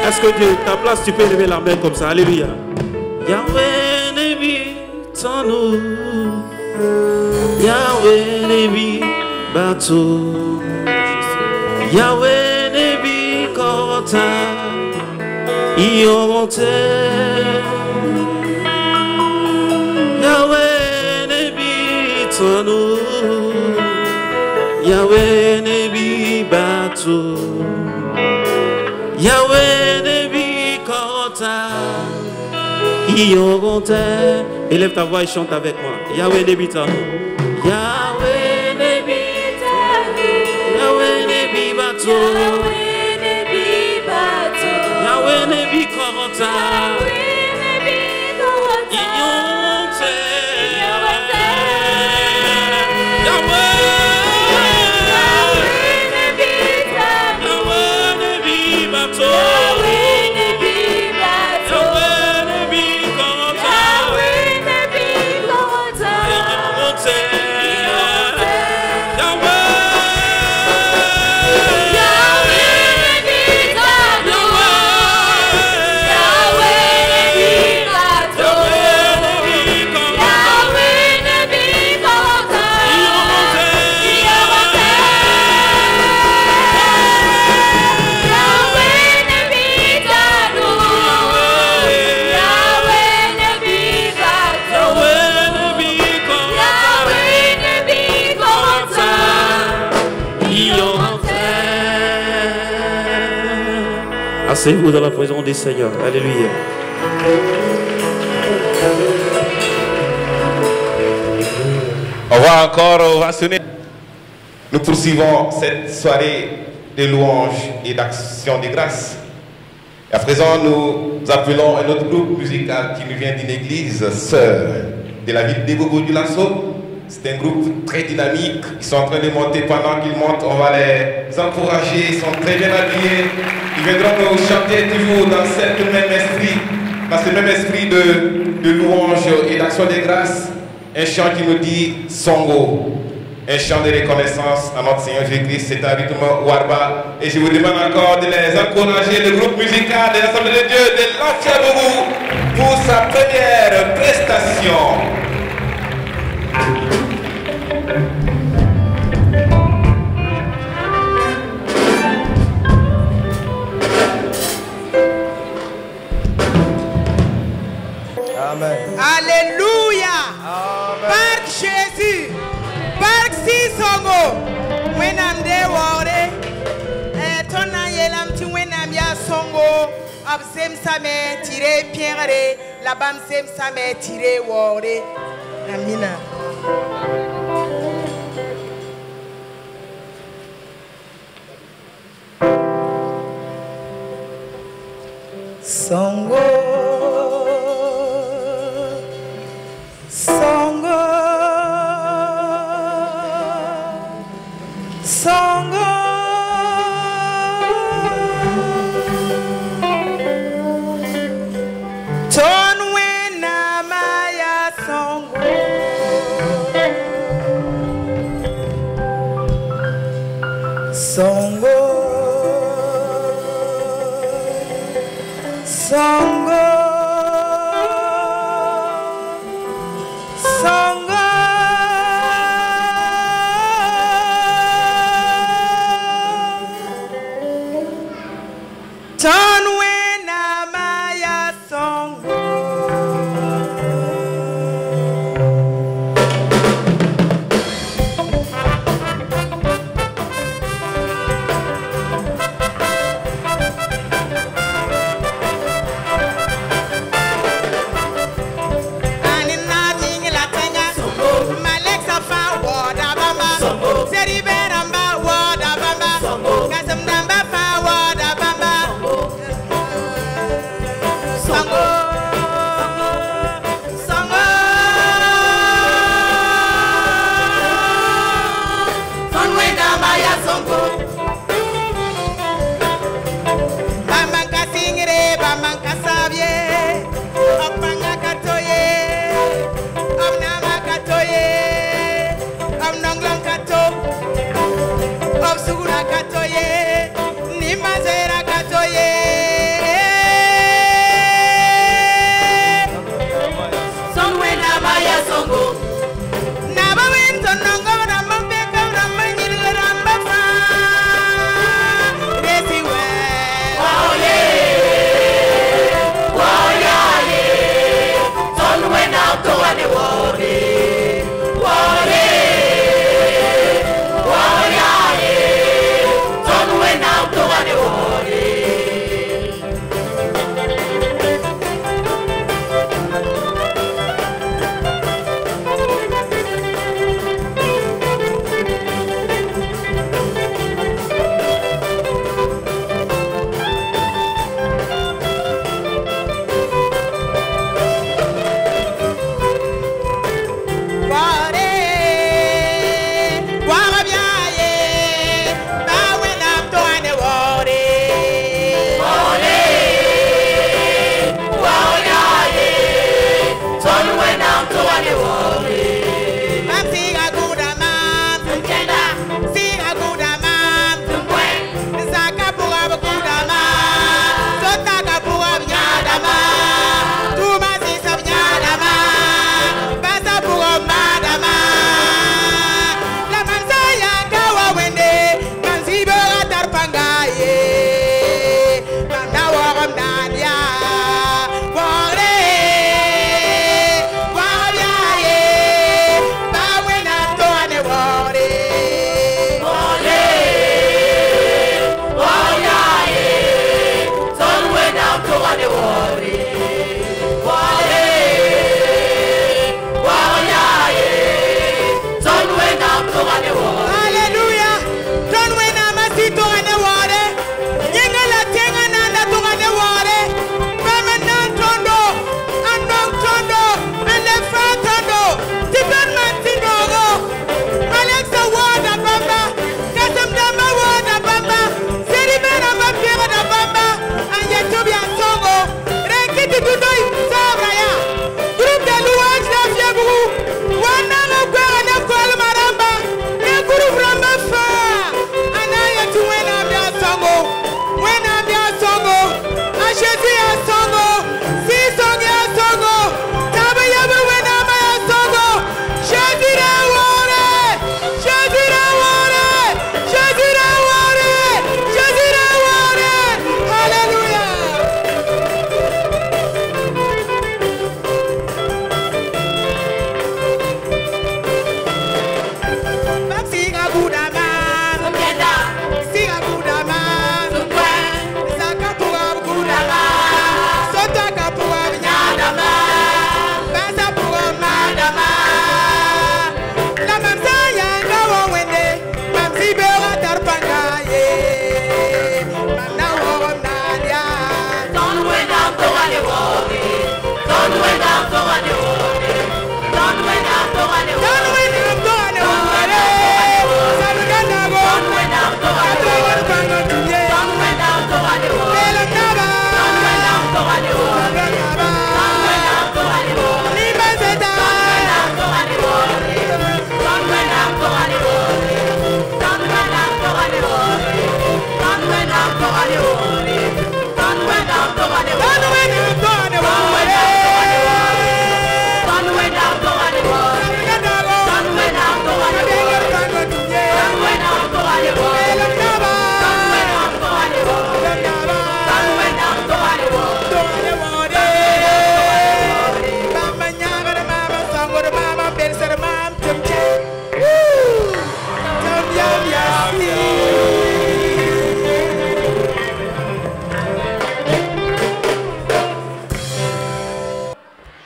Est-ce que Dieu, ta place, tu peux lever la main comme ça? Alléluia. Yahweh Nebi Tano. Yahweh Nebi Bato. Yahweh Nebi Kota. Iyonte. Yahweh Nebi Tano. Yahweh Nebi Bato. Yahweh Nebi Kota. Iyonte. Élève ta voix et chante avec moi. Yahweh Nebi Tano. Yahweh bato. Yahweh ne bi korota. Iyonte. Yahweh. Yahweh ne bi bato. Asseyez-vous dans la présence du Seigneur. Alléluia. On va encore ovationner. Nous poursuivons cette soirée de louanges et d'action de grâce. À présent, nous appelons un autre groupe musical qui nous vient d'une église sœur de la ville d'Ebogo du Lasso. C'est un groupe très dynamique. Ils sont en train de monter. Pendant qu'ils montent, on va les encourager. Ils sont très bien habillés. Ils viendront nous chanter toujours dans ce même esprit de louange et d'action de grâce. Un chant qui nous dit Songo. Un chant de reconnaissance à notre Seigneur Jésus-Christ. C'est un rythme Warba. Et je vous demande encore de les encourager, le groupe musical de l'Assemblée de Dieu de l'Antiabougou, pour sa première prestation. Amen. Alléluia. Par Jésus. Par Sisongo. Wenam de wore. Tona yelam tu wenam ya songo. Absem same tire pierre. La bam sem same tire wore. Amina. Songo. Songo, songo, ton wena maya songo, songo, songo. Don't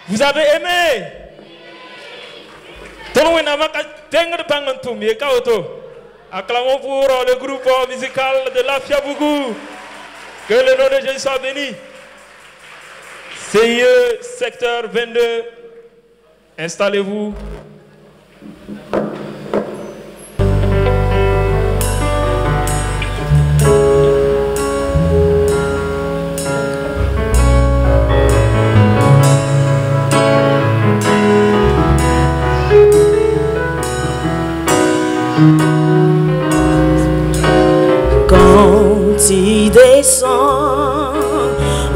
Vous avez aimé. Acclamons pour le groupe musical de la Fiabougou. Que le nom de Jésus soit béni. CIE secteur 22. Installez-vous. Quand il descend,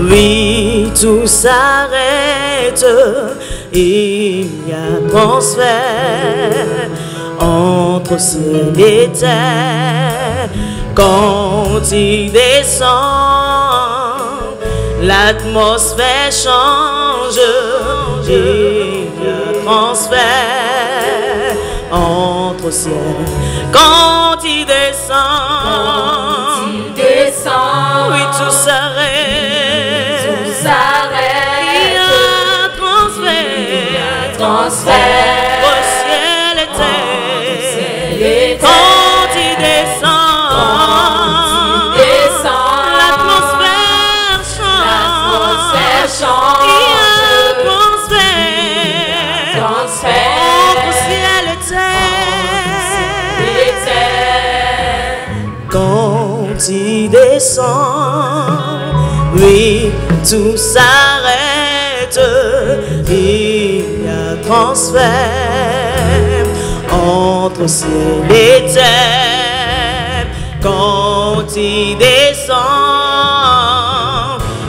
oui, tout s'arrête. Il y a transfert entre ciel et terre. Quand il descend, l'atmosphère change. Il y a transfert entre ciel. Quand il descend, oui, tout s'arrête. Il y a transfert au ciel et terre. Quand il descend, l'atmosphère change. Il y a transfert au ciel et terre. Quand il descend, oui, tout s'arrête. Il y a transfert entre ciel et terre. Quand il descend,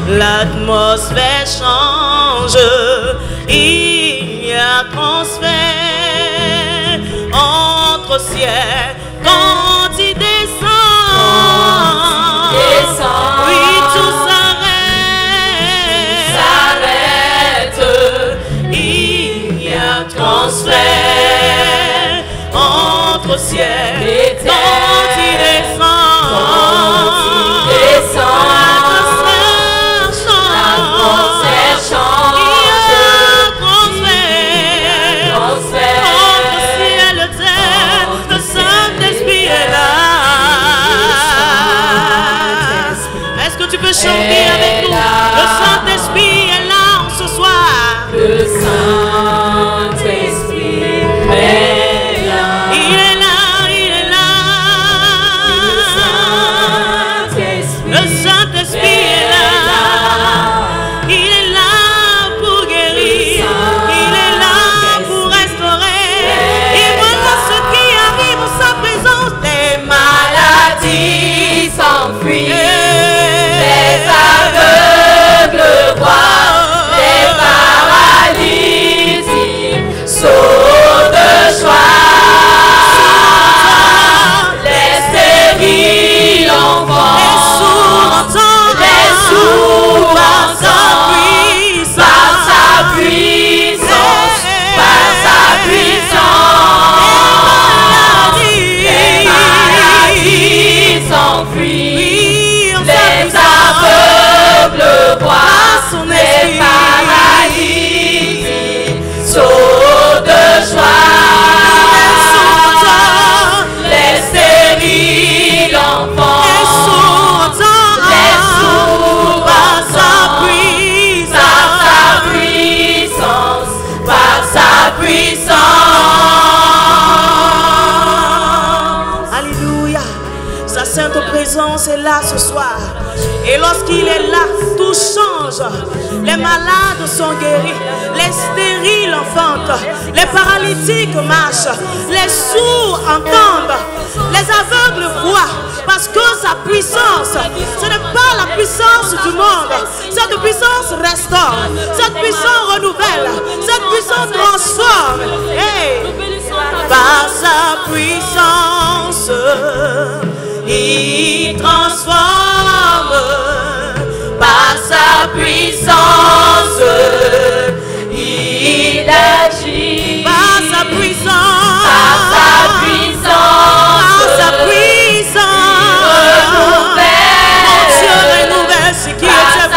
l'atmosphère change. Il y a transfert entre ciel. Quand il descend, oui, tout s'arrête. Il y a transfert entre ciel et terre. Quand il descend, l'atmosphère change. Il y a transfert entre ciel et terre. Le Saint-Esprit est là. Est-ce que tu peux chanter avec nous? Le Saint-Esprit est là en ce soir. Le Saint-Esprit est là. Il est là, il est là. Le Saint-Esprit est là. Il est là pour guérir. Il est là pour restaurer. Et voilà ceux qui arrivent en sa présence. Les maladies s'enfuient. Les aveugles sainte présence est là ce soir. Et lorsqu'il est là, tout change. Les malades sont guéris, les stériles enfantent, les paralytiques marchent, les sourds entendent, les aveugles voient. Parce que sa puissance, ce n'est pas la puissance du monde. Cette puissance restaure, cette puissance renouvelle, cette puissance transforme. Hey. Par sa puissance, il transforme. Par sa puissance, il agit. Par sa puissance, par sa puissance, par sa puissance, mon Dieu renouvelle ce qui était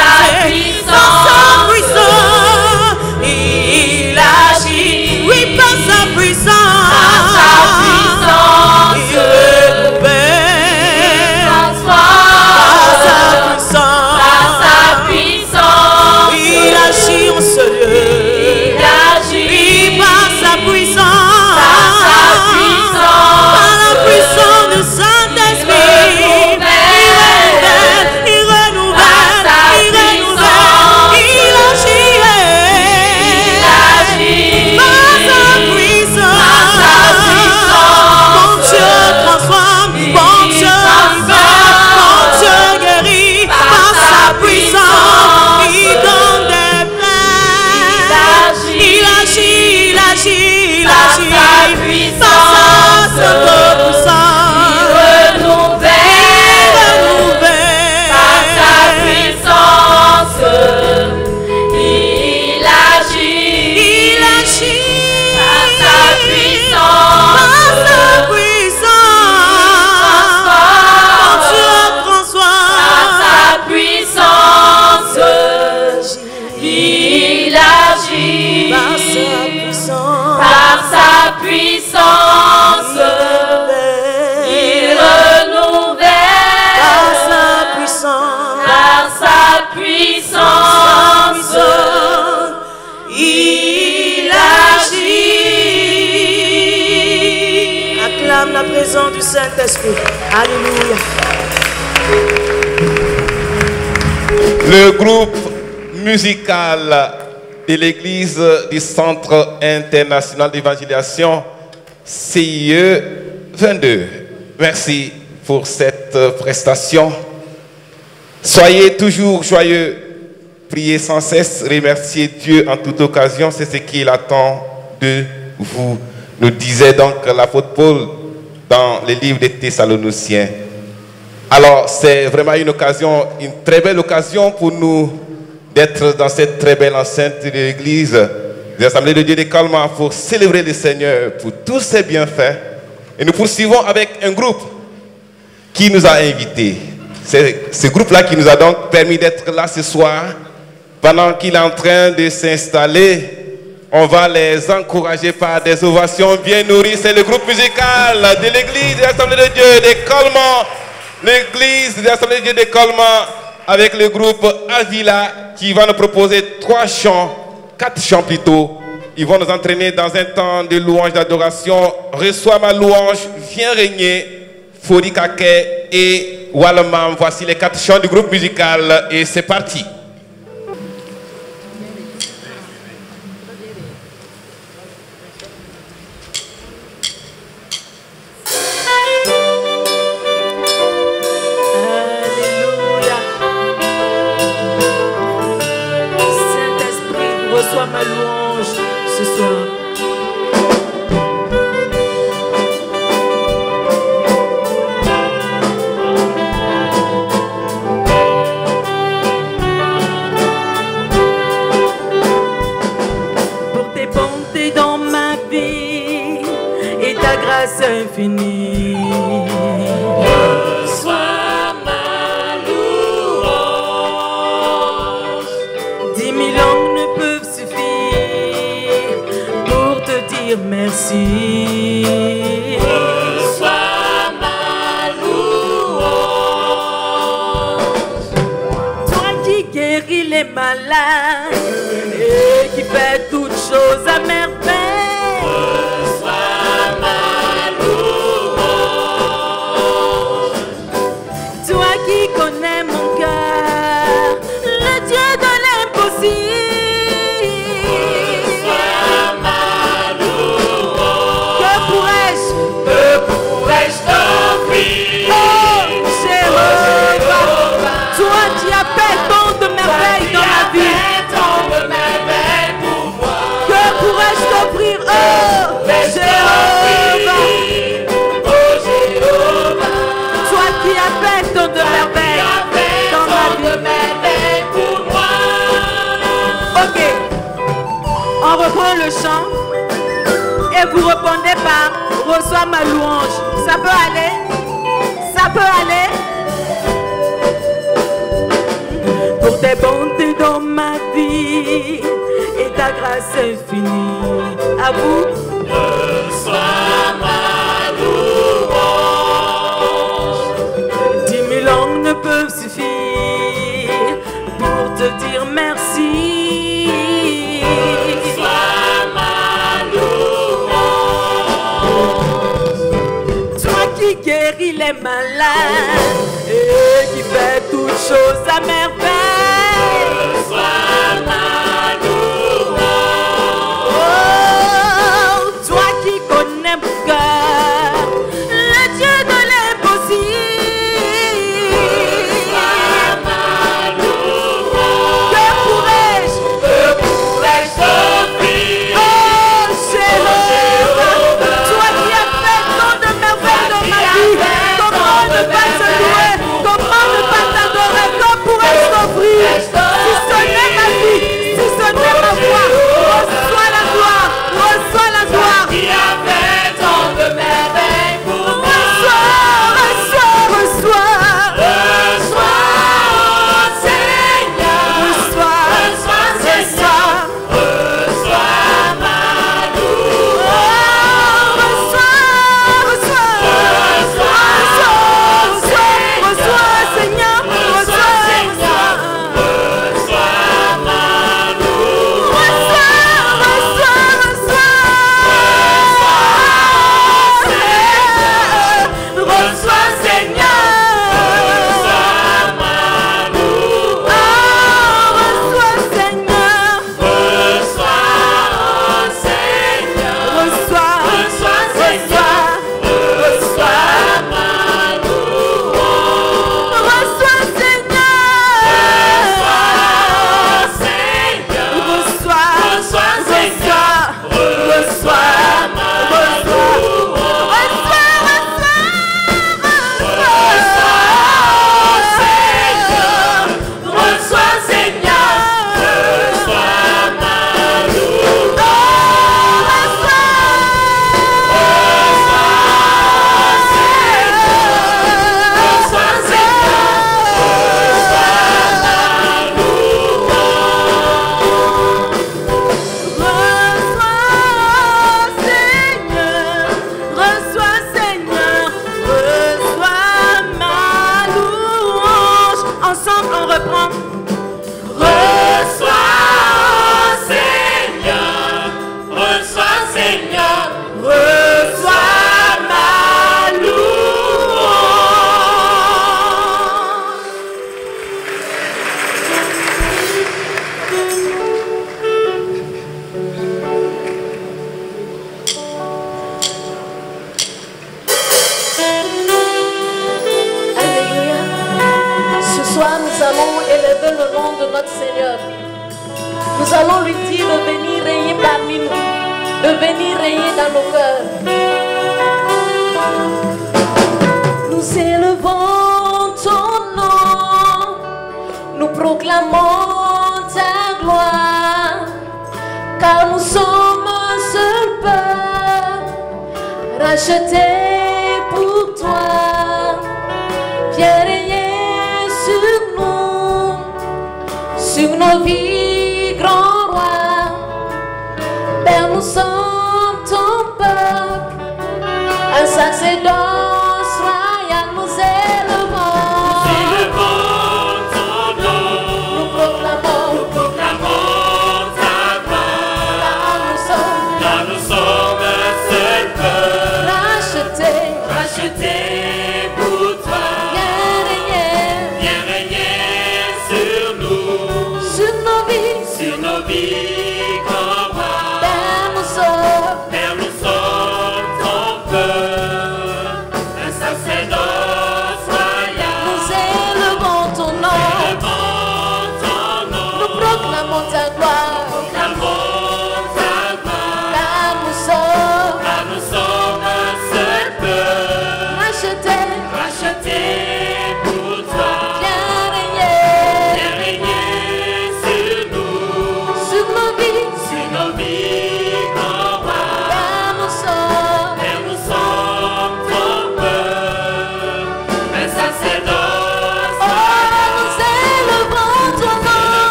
brisé. Par sa puissance, il agit. Oui, par sa puissance, il renouvelle. Par sa puissance, il agit en ce lieu. Il agit. Oui, par sa puissance, par la puissance du Saint-Esprit, il renouvelle, il agit. Par sa puissance, mon Dieu transforme, mon Dieu libère, mon Dieu guérit. Par sa puissance, il donne des plaies. Il agit. Par sa puissance, il renouvelle. Par sa puissance, il agit. Par sa puissance, mon Dieu transforme. Par sa puissance, il agit. Par sa puissance, il renouvelle. Par sa puissance, il agit. Acclame la présence du Saint-Esprit. Alléluia. Le groupe musical de l'église du Centre international d'évangélisation CIE 22. Merci pour cette prestation. Soyez toujours joyeux, priez sans cesse, remerciez Dieu en toute occasion, c'est ce qu'il attend de vous, nous disait donc l'apôtre Paul dans le livre des Thessaloniciens. Alors c'est vraiment une occasion, une très belle occasion pour nous d'être dans cette très belle enceinte de l'église des Assemblées de Dieu de Calma pour célébrer le Seigneur pour tous ses bienfaits. Et nous poursuivons avec un groupe qui nous a invités. C'est ce groupe-là qui nous a donc permis d'être là ce soir. Pendant qu'il est en train de s'installer, on va les encourager par des ovations bien nourries. C'est le groupe musical de l'église des Assemblées de Dieu de Calma. L'église des Assemblées de Dieu de Calma avec le groupe Avila qui va nous proposer 4 chants plutôt. Ils vont nous entraîner dans un temps de louange, d'adoration. Reçois ma louange, viens régner, Forikake et Wallamam. Voici les 4 chants du groupe musical et c'est parti. Reçois ma louange ce soir. Pour tes bontés dans ma vie et ta grâce infinie. Reçois ma louange. 10 000 langues ne peuvent suffire pour te dire merci. Reçois ma louange. Toi qui guéris les malades et qui fait toutes choses à merveille. Reçois ma louange. reçois ma louange. Ça peut aller? Ça peut aller? Pour tes bontés dans ma vie et ta grâce infinie. À vous. Reçois ma louange. 10 000 langues ne peuvent suffire pour te dire merci. Reçois ma louange. Toi qui guéris les malades et qui fais toutes choses à merveille. Reçois ma louange. Oh, toi qui connais mon cœur, le Dieu de l'impossible. Reçois ma louange. Que pourrais-je t'offrir? Oh, Jéhovah, toi qui as fait tant de merveilles dans ma vie, comment ne pas te louer, comment ne pas t'adorer, que pourrais-je t'offrir? Si ce n'est ma vie, si ce n'est ma voix, reçois la gloire, reçois la gloire. Qui a fait tant de merveilles pour moi. Reçois, reçois, Reçois, Seigneur. reçois, Reçois, Seigneur. Reçois ma louange. reçois, Seigneur, reçois, Reçois ma louange. reçois, Seigneur, Reçois ma louange. reçois, Seigneur, Reçois, Seigneur. reçois, Reçois, Seigneur. Reçois ma louange. reçois, Seigneur, Reçois, Seigneur. Reçois ma Reçois, Seigneur. Reçois ma Reçois, reçois, Seigneur, reçois ma louange. Ensemble, on reprend. Reçois, Seigneur. Reçois, Seigneur. Reçois ma louange. Alléluia. Ce soir, nous allons élever le nom de notre Seigneur. Nous allons lui dire de venir régner parmi nous, de venir régner dans nos cœurs. Nous élevons ton nom, nous proclamons ta gloire, car nous sommes un seul peuple, racheté pour toi. Viens régner sur nous, sur nos vies, grand roi. Père, nous sommes ton peuple, un sacerdoce royal, nous élevons. ton nom. Nous proclamons Ta gloire. car nous sommes Car nous sommes un seul peuple. rachetés. Pour toi. Viens régner Viens régner sur nous. sur nos vies. Sur nos vies, grand roi. Père, nous sommes ton peuple. Un sacerdoce royal. nous élevons ton nom. Nous proclamons ta gloire. Car nous sommes Car nous sommes un seul peuple.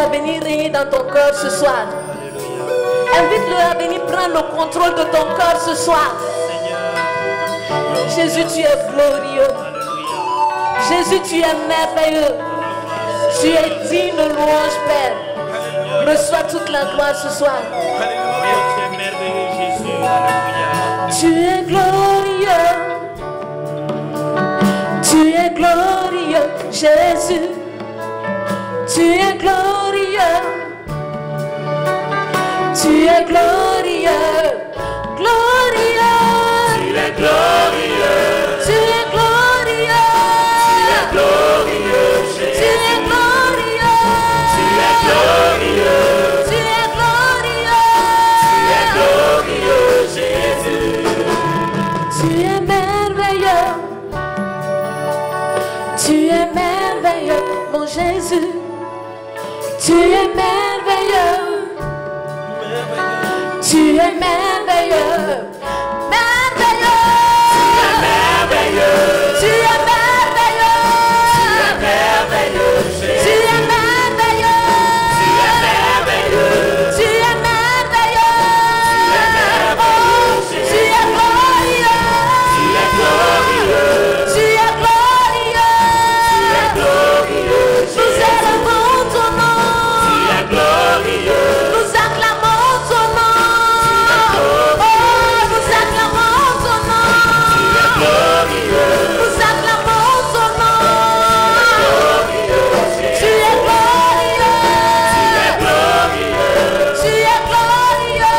à venir régner dans ton cœur ce soir. Invite-le à venir prendre le contrôle de ton cœur ce soir. Jésus, tu es glorieux. Jésus, tu es merveilleux. Tu es digne de louange, Père. Reçois toute la gloire ce soir. Tu es glorieux. Tu es glorieux, Jésus. Tu es glorieux. Tu es glorieux. Glorieux. Tu es glorieux. Tu es glorieux. Tu es glorieux, Jésus. Tu es glorieux. Tu es glorieux. Tu es glorieux. Tu es glorieux, Jésus. Tu es merveilleux. Tu es merveilleux, mon Jésus. Tu es merveilleux. Tu es merveilleux. Merveilleux. Tu es merveilleux. Tu es merveilleux. Tu es merveilleux. Tu es merveilleux. Tu es merveilleux. Tu es glorieux. Tu es glorieux. Tu es glorieux. Nous élevons ton nom. Tu es glorieux. Nous acclamons ton nom. Oh, nous acclamons ton nom. Tu es glorieux. Nous acclamons ton nom. Tu es glorieux. Tu es glorieux. Tu es glorieux.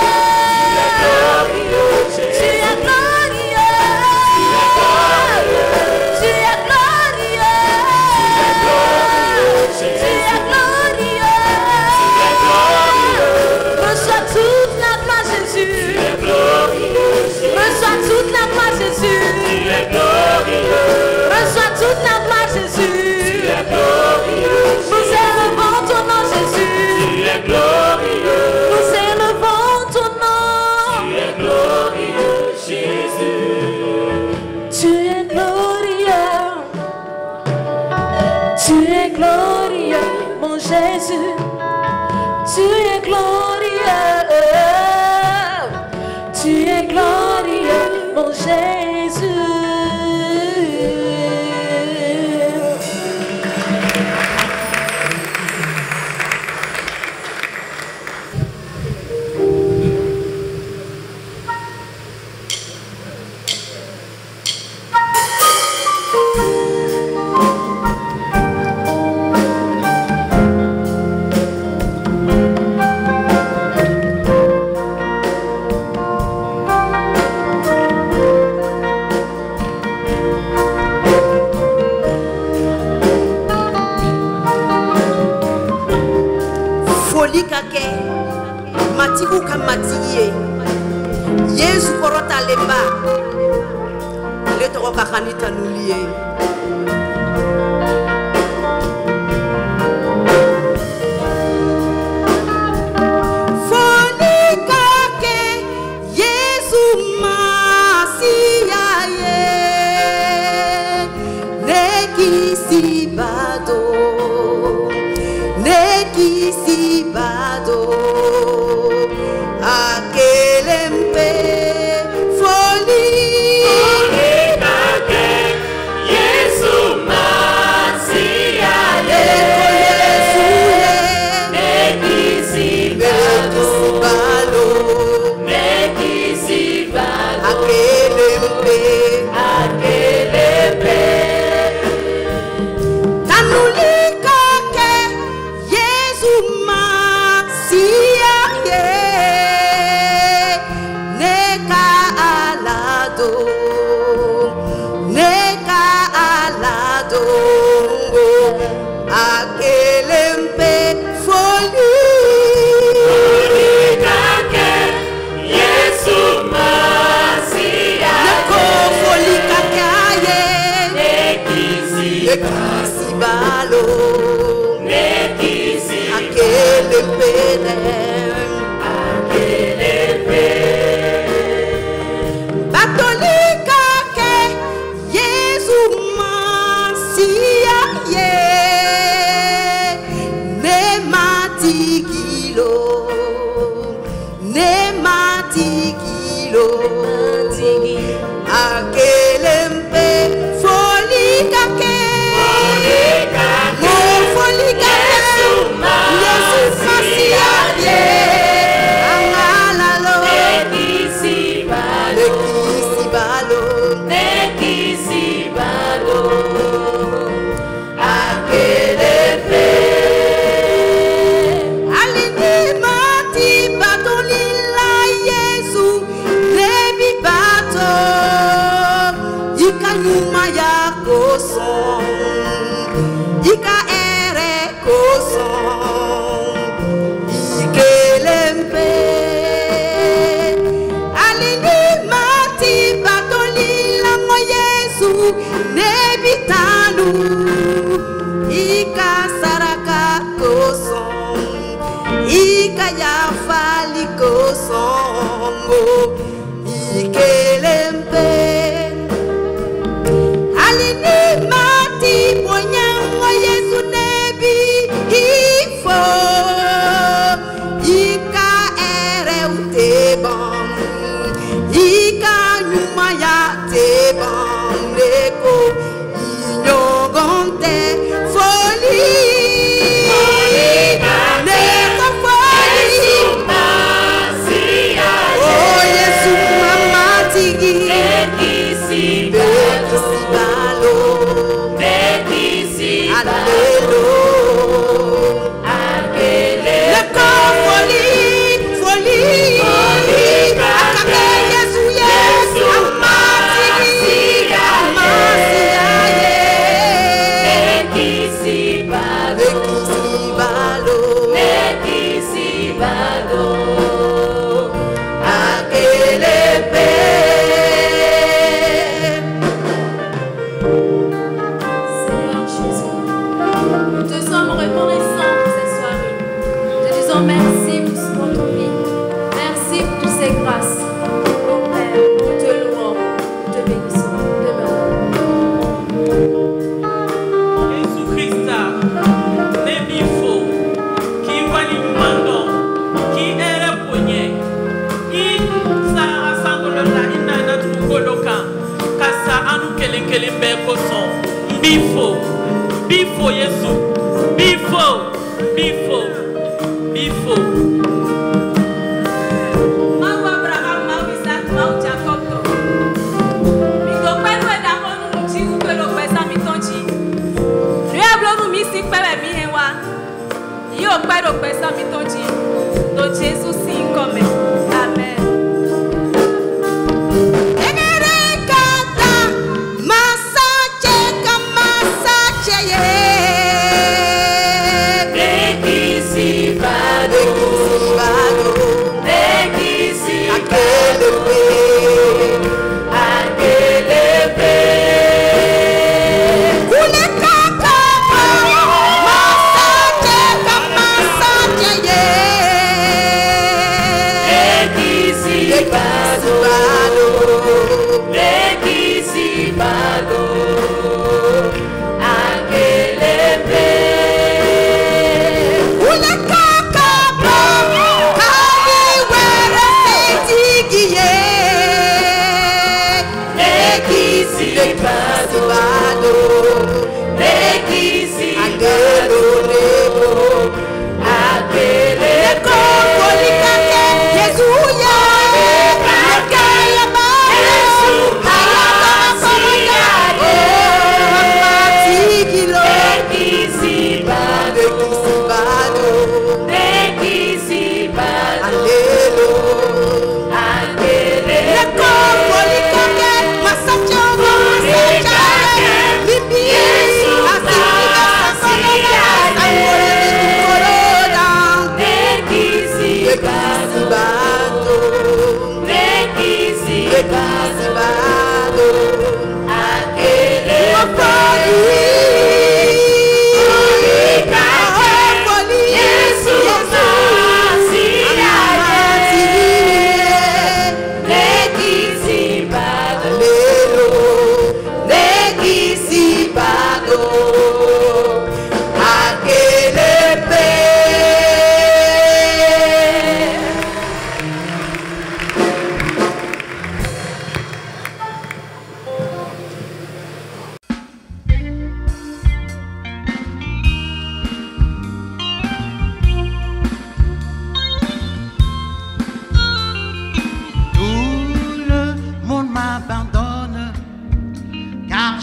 Tu es glorieux. Tu es glorieux. Tu es glorieux. Reçois toute la gloire, Jésus. Reçois toute la gloire, Jésus. Reçois toute la gloire, Jésus. Nous élevons ton nom, Jésus. Nous élevons ton nom. Tu es glorieux. Tu es glorieux, mon Jésus. Tu es glorieux. Tu es glorieux, mon Jésus. Folie kake matiku kamatiye Yesu korota lemba le toko kakanita nulie Folie kake Yesu masiya ye nekisi bado nekisi bado akelempe folie kake Yesu masiya ye nekisi bado nekisi bado akelempe tanulika ke Yesu masiya Alléluia.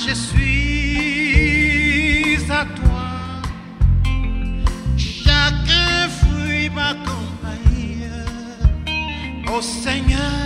je suis à toi. Chaque fruit m'accompagne. Oh Seigneur.